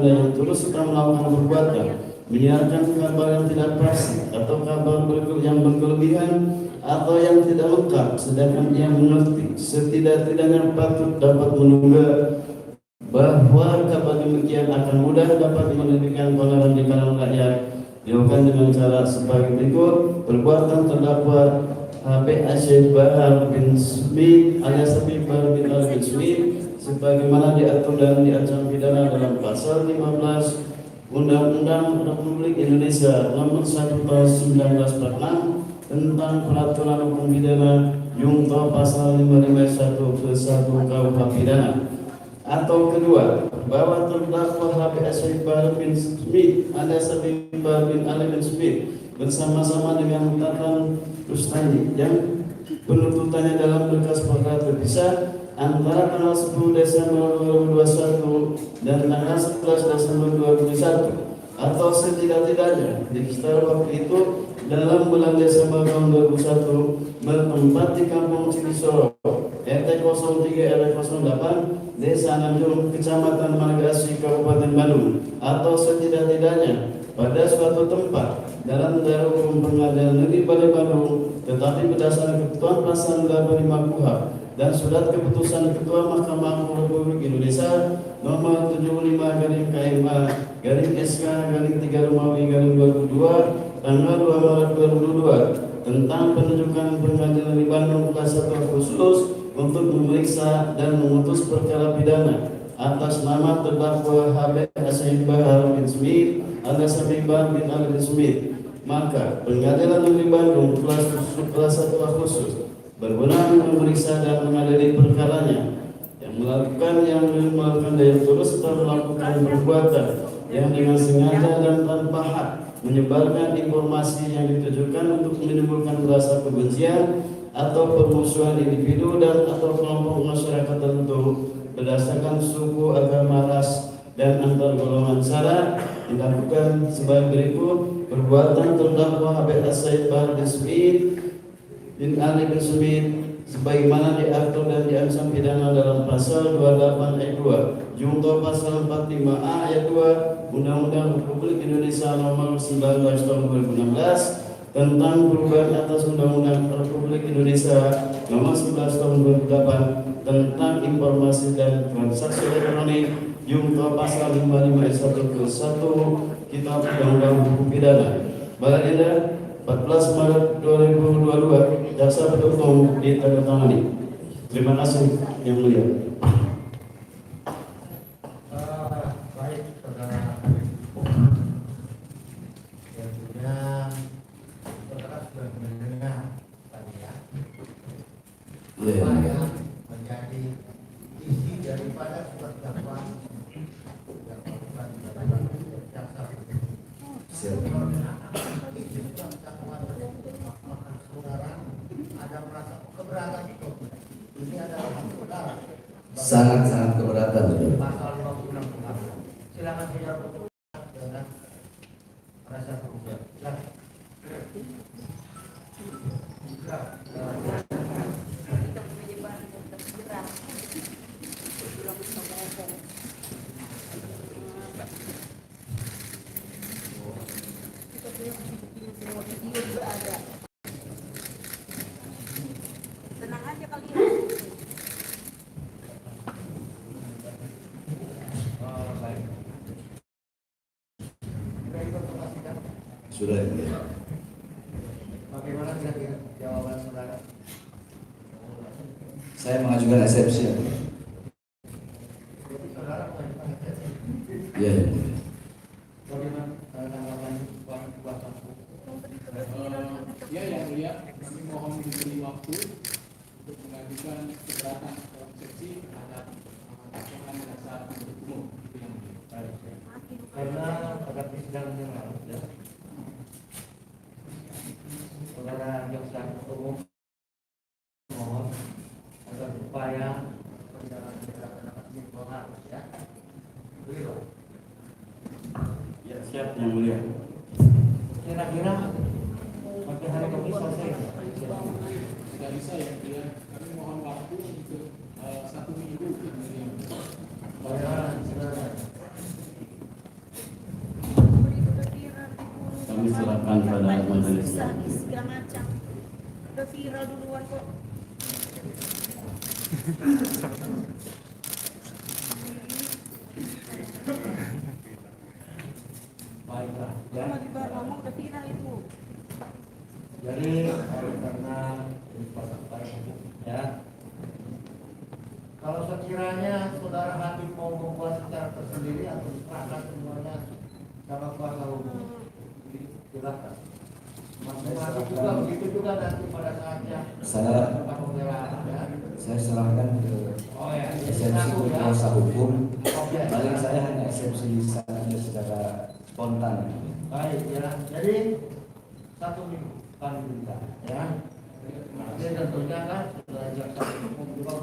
yang terus serta melakukan perbuatan menyiarkan kabar yang tidak pasti atau kabar yang berkelebihan atau yang tidak lengkap, sedangkan ia mengerti setidak-tidaknya patut dapat menduga bahwa kabar demikian akan mudah dapat menimbulkan keonaran di kalangan rakyat dilakukan dengan cara sebagai berikut. Perbuatan terdakwa HP Asyid Bahar bin Smith alias Habibah bin Ali bin Smith sebagaimana diatur dan diancam pidana dalam pasal 15 Undang-Undang Republik Indonesia Nomor 1 Tahun 1946 tentang peraturan hukum pidana Junto pasal 551 ke 1 KUH pidana. Atau kedua, bahwa terdakwa HP Asyid Bahar bin Smith alias Habibah bin Ali bin Smith bersama-sama dengan Tatan Rustandi yang penuntutannya dalam berkas perkara terpisah antara tanggal 10 Desember 2021 dan tanggal 11 Desember 2021 atau setidak-tidaknya di sekitar waktu itu dalam bulan Desember tahun 2001 bertempat di Kampung Cidisoro RT 03 RW 08 Desa Nanjung Kecamatan Margasi Kabupaten Bandung atau setidak-tidaknya pada suatu tempat dalam daerah hukum Pengadilan Negeri Balai Bandung, tetapi berdasarkan ketentuan pasal 85 KUHP dan surat keputusan Ketua Mahkamah Agung Republik Indonesia nomor 75 garing KMA garing SK garing 3 Romawi garing 2002 tanggal 2 Maret 2022 tentang penunjukan Pengadilan Negeri Bandung kelas 1 khusus untuk memeriksa dan memutus perkara pidana atas nama terdakwa HP Asyid Bahar bin Smith alias Habibah bin Ali bin Smith. Maka Pengadilan Negeri Bandung kelas 1 khusus berwenang memeriksa dan mengadili perkaranya, yang melakukan dengan terus melakukan perbuatan yang dengan sengaja dan tanpa hak menyebarkan informasi yang ditujukan untuk menimbulkan rasa kebencian atau permusuhan individu dan atau kelompok masyarakat tertentu berdasarkan suku, agama, ras, dan antar golongan sara dilakukan sebagai berikut. Perbuatan terdakwa Habib As-Said Bahar bin Smith bin Ali bin Smith sebagaimana diatur dan diancam pidana dalam pasal 28 ayat 2 junto pasal 45A ayat 2 Undang-Undang Republik Indonesia Nomor 19 Tahun 2016 tentang perubahan atas Undang-Undang Republik Indonesia Nomor 11 Tahun 2008 tentang informasi dan transaksi elektronik junto pasal 55 ayat 1 ke 1 Kitab Undang-Undang Hukum Pidana. Baginda 14 Maret 2022 jaksa penuntut umum ditandatangani. Terima kasih yang mulia. Baik, saudara. Yang punya saudara sudah mendengar tadi ya. Apa yang menjadi isi daripada surat dakwaan yang dilakukan oleh jaksa penuntut umum. Apakah saudara ada merasa keberatan itu? Ini adalah hak saudara. Sangat-sangat keberatan, saudara. Pasal 56 pengadilan. Silakan saudara bertemu dengan rasa keberatan. Silakan. Tenang aja kalian. Sudah ya. Bagaimana kira-kira jawaban saudara? Saya mengajukan eksepsi. Jadi saudara mengajukan eksepsi. Iya. Bagaimana tanggapan kuasa hukum? Ya, yang mulia, kami mohon diberi waktu untuk mengajukan keberatan dalam seksi terhadap dakwaan dasar penuntut umum. Itu yang mulia. Karena pada persidangan yang lalu, ya, saudara jaksa penuntut umum mohon agar upaya persidangan dilaksanakan dengan harus, ya. Begitu. Ya, siap yang mulia. Kira-kira sampai hari Kamis selesai. Tidak bisa ya, mulia. Kami mohon waktu untuk 1 minggu. Yang mulia. Bagaimana saudara? Kami serahkan pada majelis. Segala macam. Udah viral duluan kok. Baiklah, ya. Cuma di bawah ngomong udah viral itu. Jadi karena ya, kalau sekiranya saudara hakim mau membuat secara tersendiri atau diserahkan semuanya sama kuasa hukum, silakan. Masing-masing juga begitu juga nanti pada saatnya Saya pembelaan, ya. Saya serahkan ke Oh ya, eksepsi ke kuasa hukum. Oke. Paling saya hanya eksepsi saja secara spontan. Baik, ya. Jadi 1 minggu kami minta, ya. Jadi tentunya kan saudara jaksa hukum juga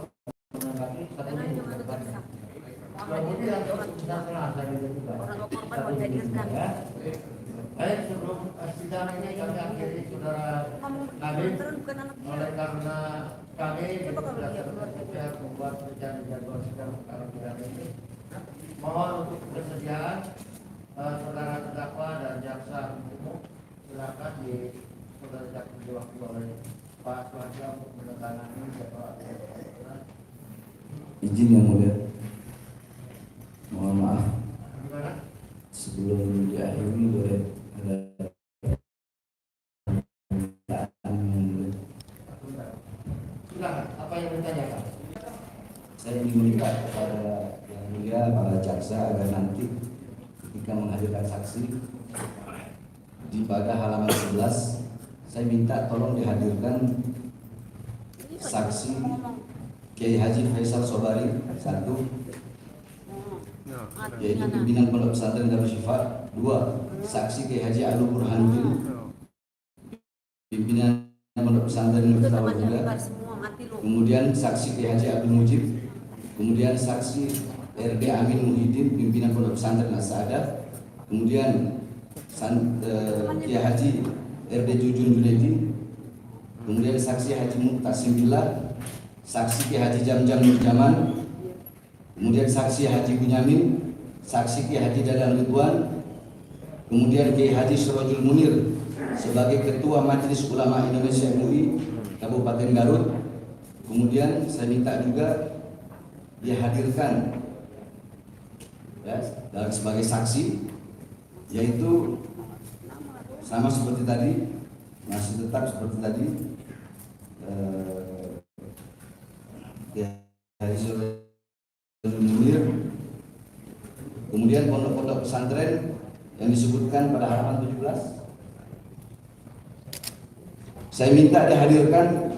menanggapi 1 minggu ke depannya. Kemudian sudah selasa juga. Orang korban mau jadi sedang. Ya. Baik, sebelum sidang ini kami akhiri saudara kami Bukan anak dia. oleh karena kami Coba kalau dia berdasarkan keluar dari DPR membuat rencana jadwal sidang perkara pidana ini, mohon untuk kesediaan saudara terdakwa dan jaksa umum silakan di saudara jaksa diwakili oleh Pak Suhadja untuk menandatangani jadwal. Izin yang mulia. Mohon maaf Gimana? sebelum diakhiri boleh ada pertanyaan yang mulia. Silakan, apa yang ditanyakan? Saya ingin meminta kepada yang mulia para jaksa agar nanti ketika menghadirkan saksi di pada halaman 11 saya minta tolong dihadirkan saksi Kiai Haji Faisal Sobari 1, yaitu pimpinan Pondok Pesantren Darul Syifa. 2, saksi Kiai Haji Alwi Burhanuddin, pimpinan Pondok Pesantren Miftahul Huda. Kemudian saksi Kiai Haji Abdul Mujib, kemudian saksi RD Amin Muhyiddin, pimpinan Pondok Pesantren As-Sa'adah. Kemudian Kiai Haji RD Jujun Junaidi, kemudian saksi Haji Muqtasim Billah, saksi Kiai Haji Jamjam Nurjaman, kemudian saksi Haji Bunyamin, saksi Kiai Haji Dadan Ridwan, kemudian Kiai Haji Sirojul Munir sebagai Ketua Majelis Ulama Indonesia MUI Kabupaten Garut. Kemudian saya minta juga dihadirkan ya, sebagai saksi, yaitu sama seperti tadi, masih tetap seperti tadi, Haji Sirojul Munir, kemudian pondok-pondok pesantren yang disebutkan pada halaman 17. Saya minta dihadirkan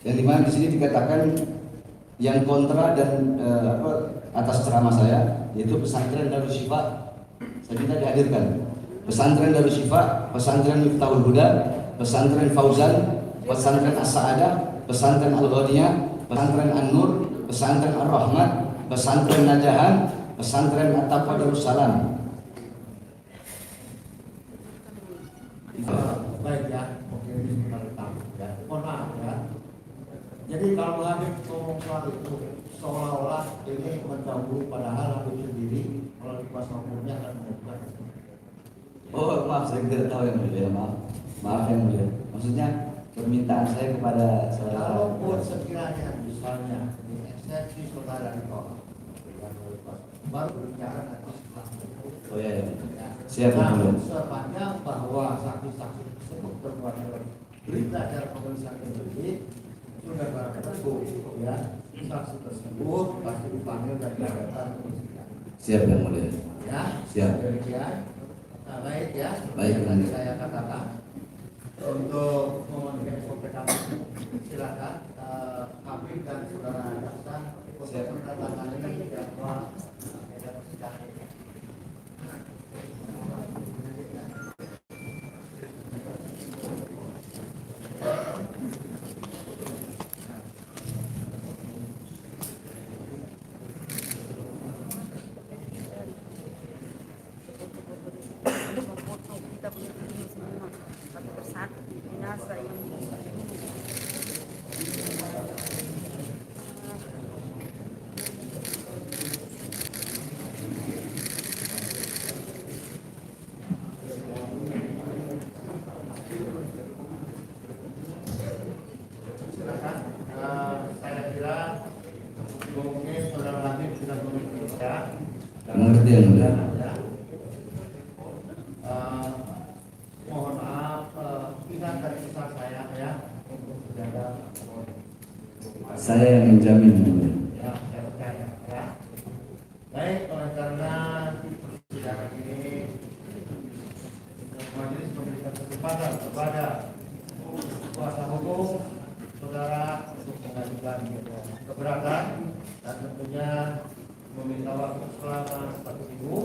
yang dimana di sini dikatakan yang kontra dan atas ceramah saya, yaitu pesantren Darul Syifa. Saya minta dihadirkan pesantren Darul Syifa, pesantren Miftahul Huda, pesantren Fauzan, pesantren As-Sa'adah, pesantren Al-Ghaniyah, pesantren An-Nur, pesantren Ar-Rahmat, pesantren Najahan, pesantren At-Taqwa Darussalam. Baik ya, oke, ini sebentar ya. Mohon maaf ya. Jadi kalau Habib ngomong soal itu seolah-olah ini mendahului, padahal Habib sendiri melalui kuasa hukumnya akan menentukan. Oh maaf, saya tidak tahu yang mulia, maaf yang mulia. Maksudnya permintaan saya kepada kalau buat sekiranya misalnya di eksepsi saudara ditolak, baru berbicara nanti setelah itu. Oh iya, iya. Siap yang mulia. Sepanjang bahwa saksi-saksi tersebut terbuat dalam berita acara pemeriksaan penyidik sudah barang tentu ya, saksi tersebut pasti dipanggil dan dilakukan pemeriksaan. Siap yang mulia. Ya, siap. Demikian. Nah, baik ya. Baik, yang saya katakan untuk memenuhi SOP kami, silakan Habib dan saudara jaksa untuk menandatangani jadwal persidangan ini. Satu persatu jenazah yang silakan. Saya kira mungkin saudara Habib sudah mengerti ya. Mengerti yang mulia. Ya. Mohon maaf, ingat dari kisah saya ya untuk menjaga. Saya yang menjamin yang mulia. Ya, saya percaya ya. Baik, oleh karena persidangan ini majelis memberikan kesempatan kepada kuasa hukum saudara untuk mengajukan keberatan dan tentunya meminta waktu selama 1 minggu.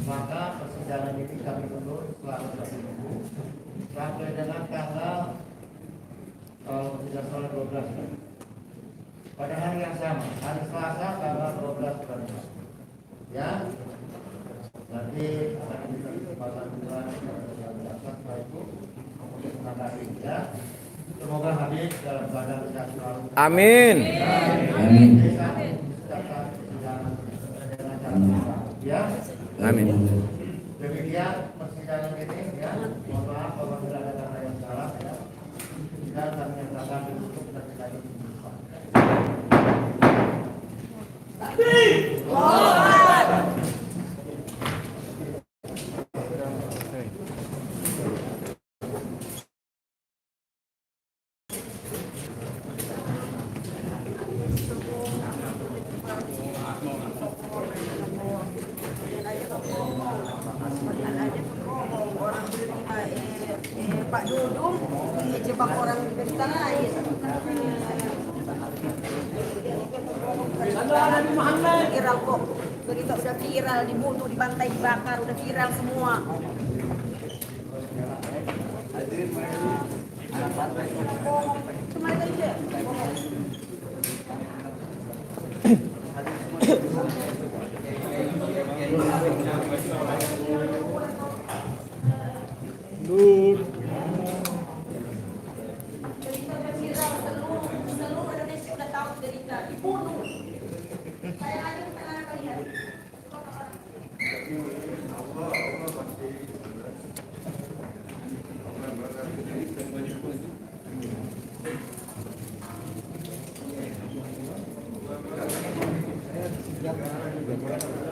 Maka persidangan ini kami mundur selama 1 minggu sampai dengan tanggal kalau tidak salah 12 pada hari yang sama, hari Selasa tanggal 12 bulan ya. Nanti akan diberikan kesempatan juga setelah itu untuk menanggapi ya. Semoga Habib dalam keadaan sehat selalu. Amin. Amin. Ya. Amin. Demikian persidangan ini ya. Mohon maaf apabila ada kata yang salah ya. Dan kami nyatakan ditutup dan tidak dibuka. orang beli Pak Dudung dijebak orang di tanah air. Viral kok, berita udah viral, dibunuh, dibantai, dibakar, udah viral semua. Kemarin aja. Seluruh Indonesia udah tahu cerita dibunuh. Saya aja pernah lihat.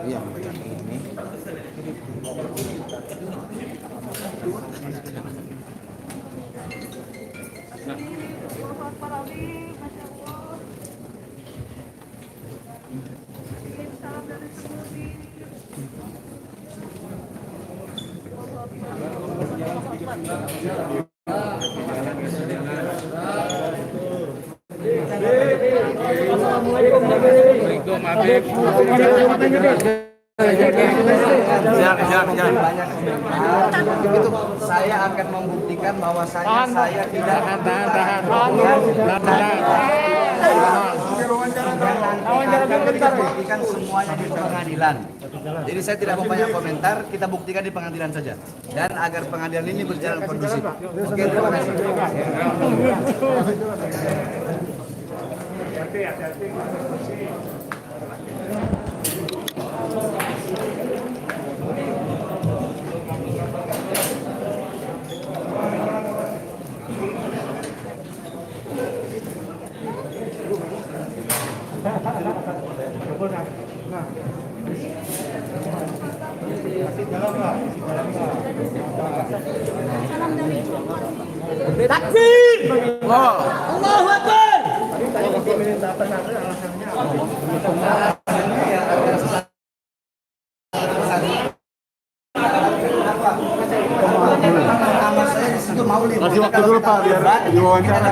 Iya, yang ini. Itu saya akan membuktikan bahwasanya saya tidak buktikan semuanya di pengadilan. Jadi saya tidak mau banyak komentar, kita buktikan di pengadilan saja. Dan agar pengadilan ini berjalan kondusif. Oke, terima kasih. Takbir! Allahu Akbar. Kasih waktu dulu Pak biar diwawancara.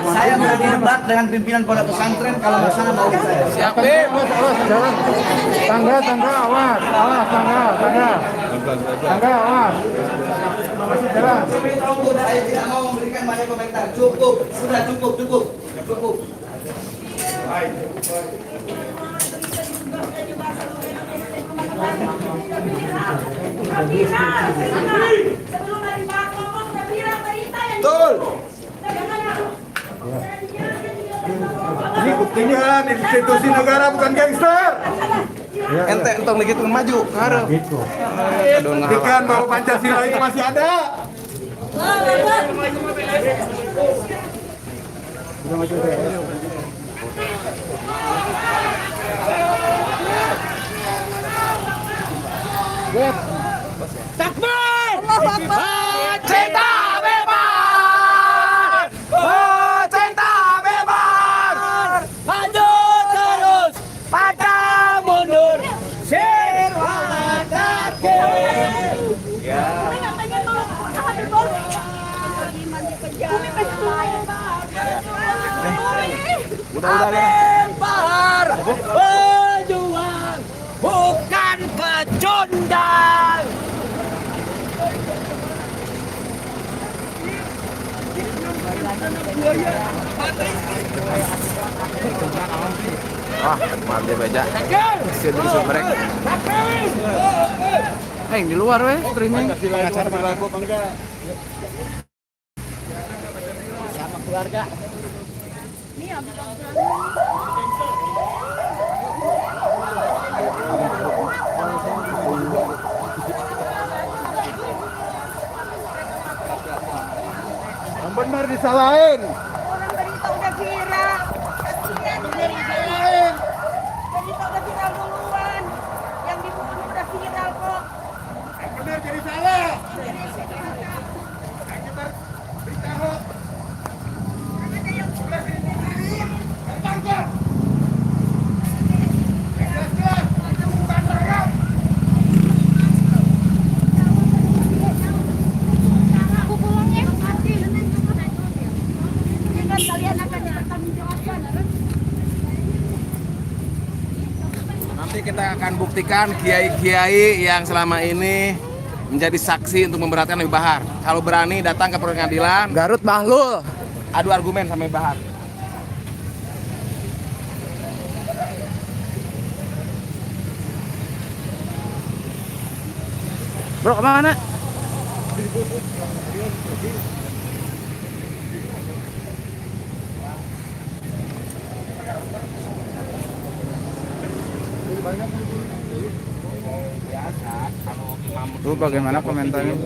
Saya berani debat dengan pimpinan pondok pesantren kalau nggak sana mau saya. Siap, Jalan. Tangga, awas, tangga, awas. Masih jalan. Saya tidak mau memberikan banyak komentar. Cukup, sudah cukup. Sebelum dari Pak ngomong udah viral berita yang Betul. Ini buktinya institusi negara bukan gangster. ente entong dikit maju harap Gitu. Buktikan bahwa Pancasila itu masih ada. Udah maju deh. Takbir! Allahu Akbar! Cinta bebas! Cinta bebas! Maju terus, pantang mundur, sirwan terkir. Ya. Udah. Bahar pejuang, bukan pecundang. Wah, mantap aja. Sini mereka. Di luar weh streaming. Pengacara berlaku apa enggak? Sama keluarga. Ini Yang benar disalahin. orang berita udah viral. Kasihan dari disalahin. Berita udah viral duluan. Yang dibunuh udah viral kok. Yang benar jadi salah. Yang kita beritahu. Ada yang Bangsa. Jelas-jelas. Itu bukan saya. Nanti kita akan buktikan kiai-kiai yang selama ini menjadi saksi untuk memberatkan Habib Bahar. Kalau berani datang ke pengadilan, Garut Bahlul, adu argumen sama Habib Bahar. Bro, kemana? Itu bagaimana komentarnya?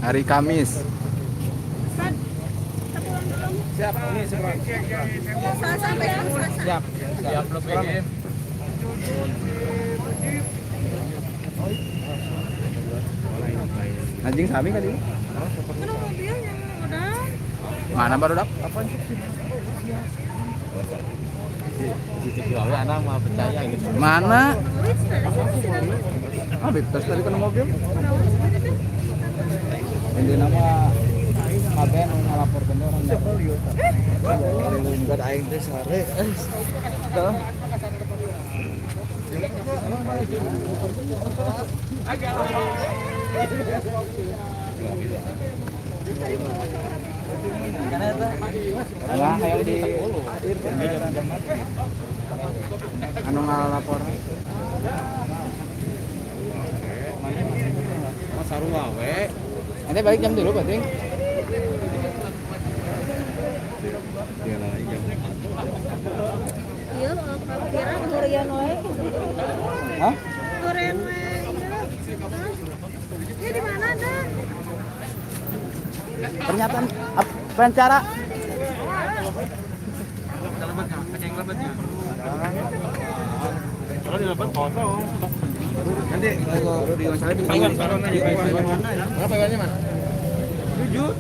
Hari Kamis. Siap, ini seberang. Siap, siap belum begini. Anjing sami kali ini. Mana baru dap? Apa sih? Anak mah percaya gitu. Mana? Habib tas tadi kena mobil. Ini nama Aben ngalaporkan orang enggak ada aing teh sare. Dah. Lah ayo di anu ngalapor. Mas sarua we. Nanti balik jam dulu penting. Iya, kira durian wae. Hah? Durian wae. Ini di mana dah? Pernyataan pencara. Kalau didapat kosong. Nanti kalau diwawancara di mana? Berapa iwannya, Mas? 7.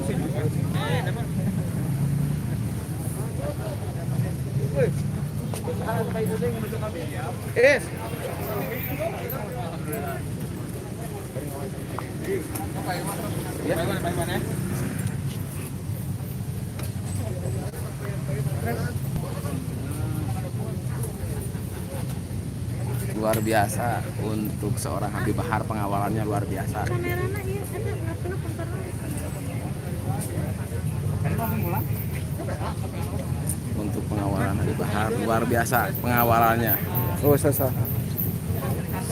Luar biasa untuk seorang Habib Bahar, pengawalannya luar biasa. Kamerana iya ada nggak pernah konter. Untuk pengawalan Habib Bahar luar biasa pengawalannya. Oh,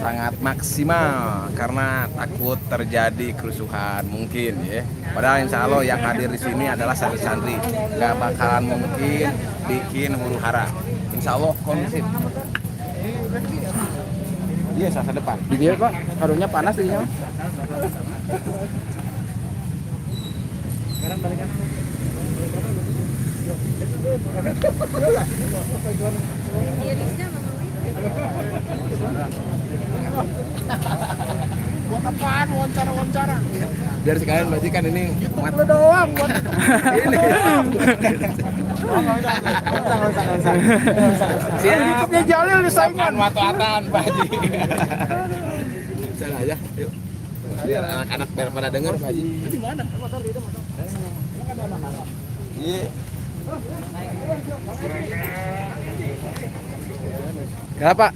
sangat maksimal karena takut terjadi kerusuhan mungkin ya. Padahal insya Allah yang hadir di sini adalah santri-santri, nggak bakalan mungkin bikin huru hara. Insya Allah kondusif. Iya, sasa depan. Di dia Pak, karunnya panas di sini. Sekarang balikan. Iya di sana. Buat apaan wawancara? Biar sekalian berarti kan ini mat Doang buat ini. YouTube-nya Jalil disampaikan. Matuatan Pak Haji. Salah aja, yuk. Biar anak-anak pada denger Pak Haji. Di mana? Motor di itu motor. Iya. Kenapa, Pak?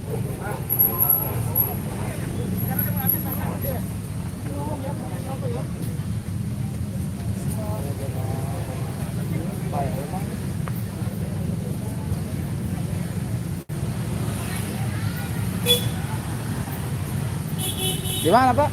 Di mana, Pak?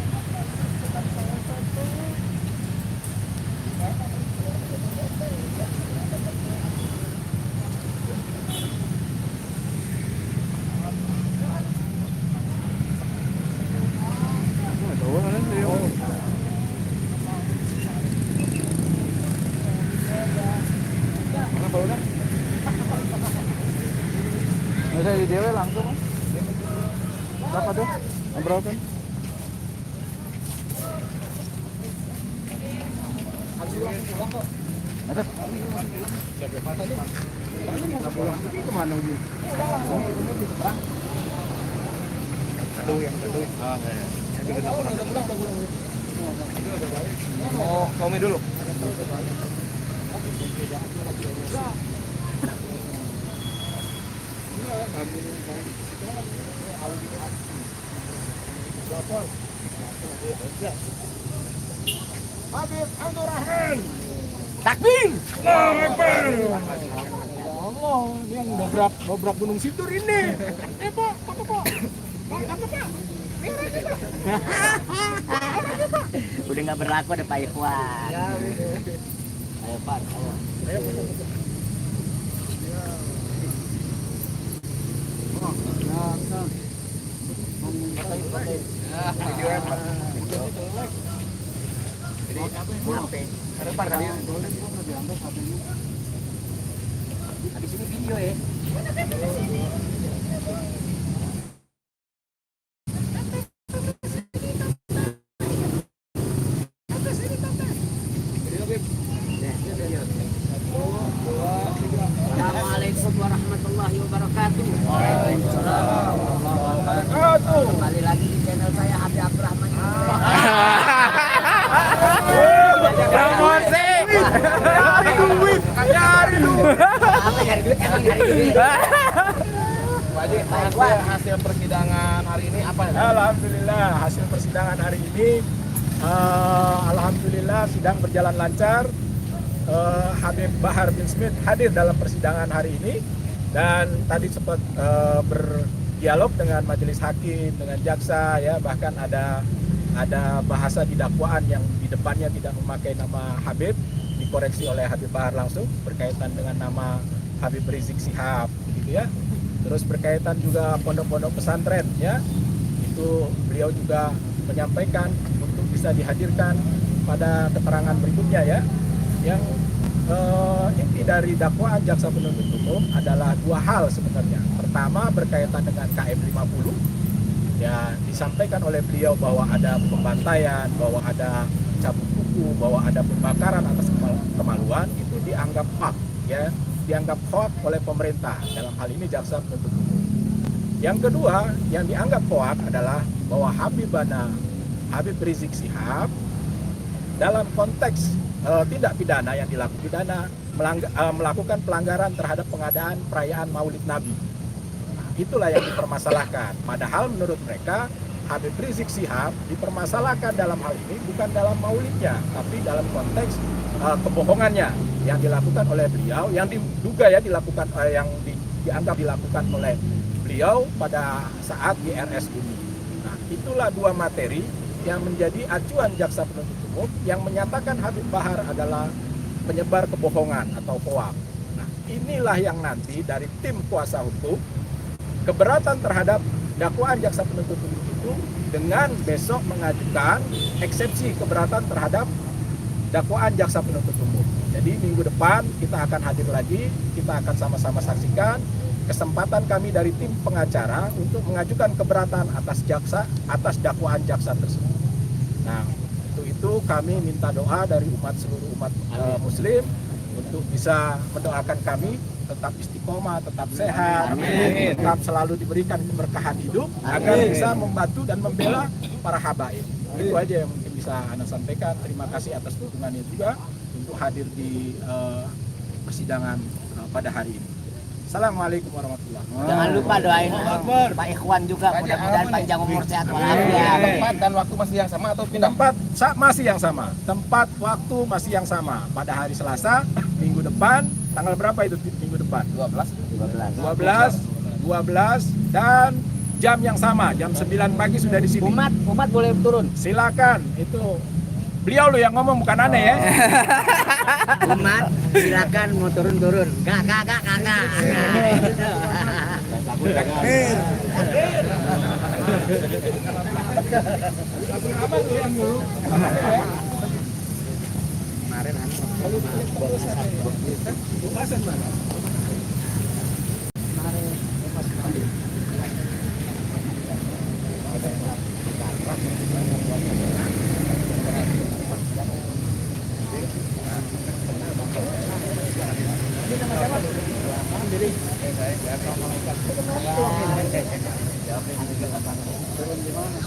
Bisa di dewe langsung. Berapa tuh? Berapa? Ada. Kemana dia? Aduh yang aduh. Ah, ya. Oh, Tommy dulu. Habib Abdurrahman. Takbir. Allah, ini yang dobrak Gunung Sindur ini. Pak, apa Pak? Udah nggak berlaku ada Pak Ikhwan. Ayo Pak, ayo. Habis ini video ya. Assalamualaikum warahmatullahi wabarakatuh. Waalaikumsalam. Kembali lagi di channel saya Habib Abdurrahman. Promosi. Nyari duit. Apa nyari duit? Emang nyari duit. Hasil persidangan hari ini apa? Alhamdulillah hasil persidangan hari ini alhamdulillah sidang berjalan lancar. Habib Bahar bin Smith hadir dalam persidangan hari ini dan tadi sempat berdialog dengan majelis hakim, dengan jaksa ya, bahkan ada bahasa di dakwaan yang di depannya tidak memakai nama Habib, dikoreksi oleh Habib Bahar langsung berkaitan dengan nama Habib Rizik Syihab gitu ya. Terus berkaitan juga pondok-pondok pesantren ya, itu beliau juga menyampaikan untuk bisa dihadirkan pada keterangan berikutnya ya. Yang inti dari dakwaan jaksa penuntut umum adalah dua hal sebenarnya. Pertama berkaitan dengan KM 50 ya, disampaikan oleh beliau bahwa ada pembantaian, bahwa ada cabut buku, bahwa ada pembakaran atas kemaluan, itu dianggap hak ya, dianggap hoak oleh pemerintah, dalam hal ini jaksa penuntut umum. Yang kedua yang dianggap hoak adalah bahwa Habib Rizik Syihab dalam konteks tindak pidana yang dilakukan melakukan pelanggaran terhadap pengadaan perayaan Maulid Nabi. Nah, itulah yang dipermasalahkan. Padahal menurut mereka Habib Rizik Syihab dipermasalahkan dalam hal ini bukan dalam maulidnya, tapi dalam konteks kebohongannya yang dilakukan oleh beliau, yang diduga ya dilakukan, yang dianggap dilakukan oleh beliau pada saat di RS ini. Nah, itulah dua materi yang menjadi acuan jaksa penuntut umum yang menyatakan Habib Bahar adalah penyebar kebohongan atau hoak. Nah, inilah yang nanti dari tim kuasa hukum keberatan terhadap dakwaan jaksa penuntut umum itu dengan besok mengajukan eksepsi keberatan terhadap dakwaan jaksa penuntut umum. Jadi minggu depan kita akan hadir lagi, kita akan sama-sama saksikan kesempatan kami dari tim pengacara untuk mengajukan keberatan atas dakwaan jaksa tersebut. Nah, untuk itu kami minta doa dari seluruh umat muslim untuk bisa mendoakan kami tetap istiqomah, tetap sehat, tetap selalu diberikan keberkahan hidup agar bisa membantu dan membela para habaib. Itu aja yang mungkin bisa Anda sampaikan. Terima kasih atas dukungannya juga untuk hadir di persidangan pada hari ini. Assalamualaikum warahmatullahi wabarakatuh. Jangan lupa doain Pak Ikhwan juga, mudah-mudahan panjang umur sehat walafiat. Tempat dan waktu masih yang sama atau pindah? Tempat masih yang sama. Tempat waktu masih yang sama. Pada hari Selasa minggu depan. Tanggal berapa itu minggu depan? 12 dan jam yang sama. Jam 9 pagi sudah di sini. Umat boleh turun. Silakan. Itu beliau lo yang ngomong, bukan aneh ya. Umat silakan mau turun. Kakak. Turun di mana?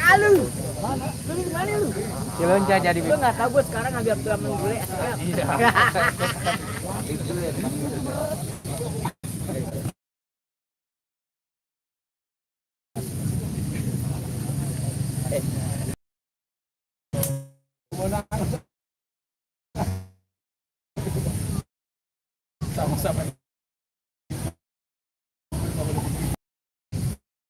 Alu. Lu di mana lu? Cilonca jadi Gue nggak tahu, gue sekarang agak tulang menggule. Sama-sama.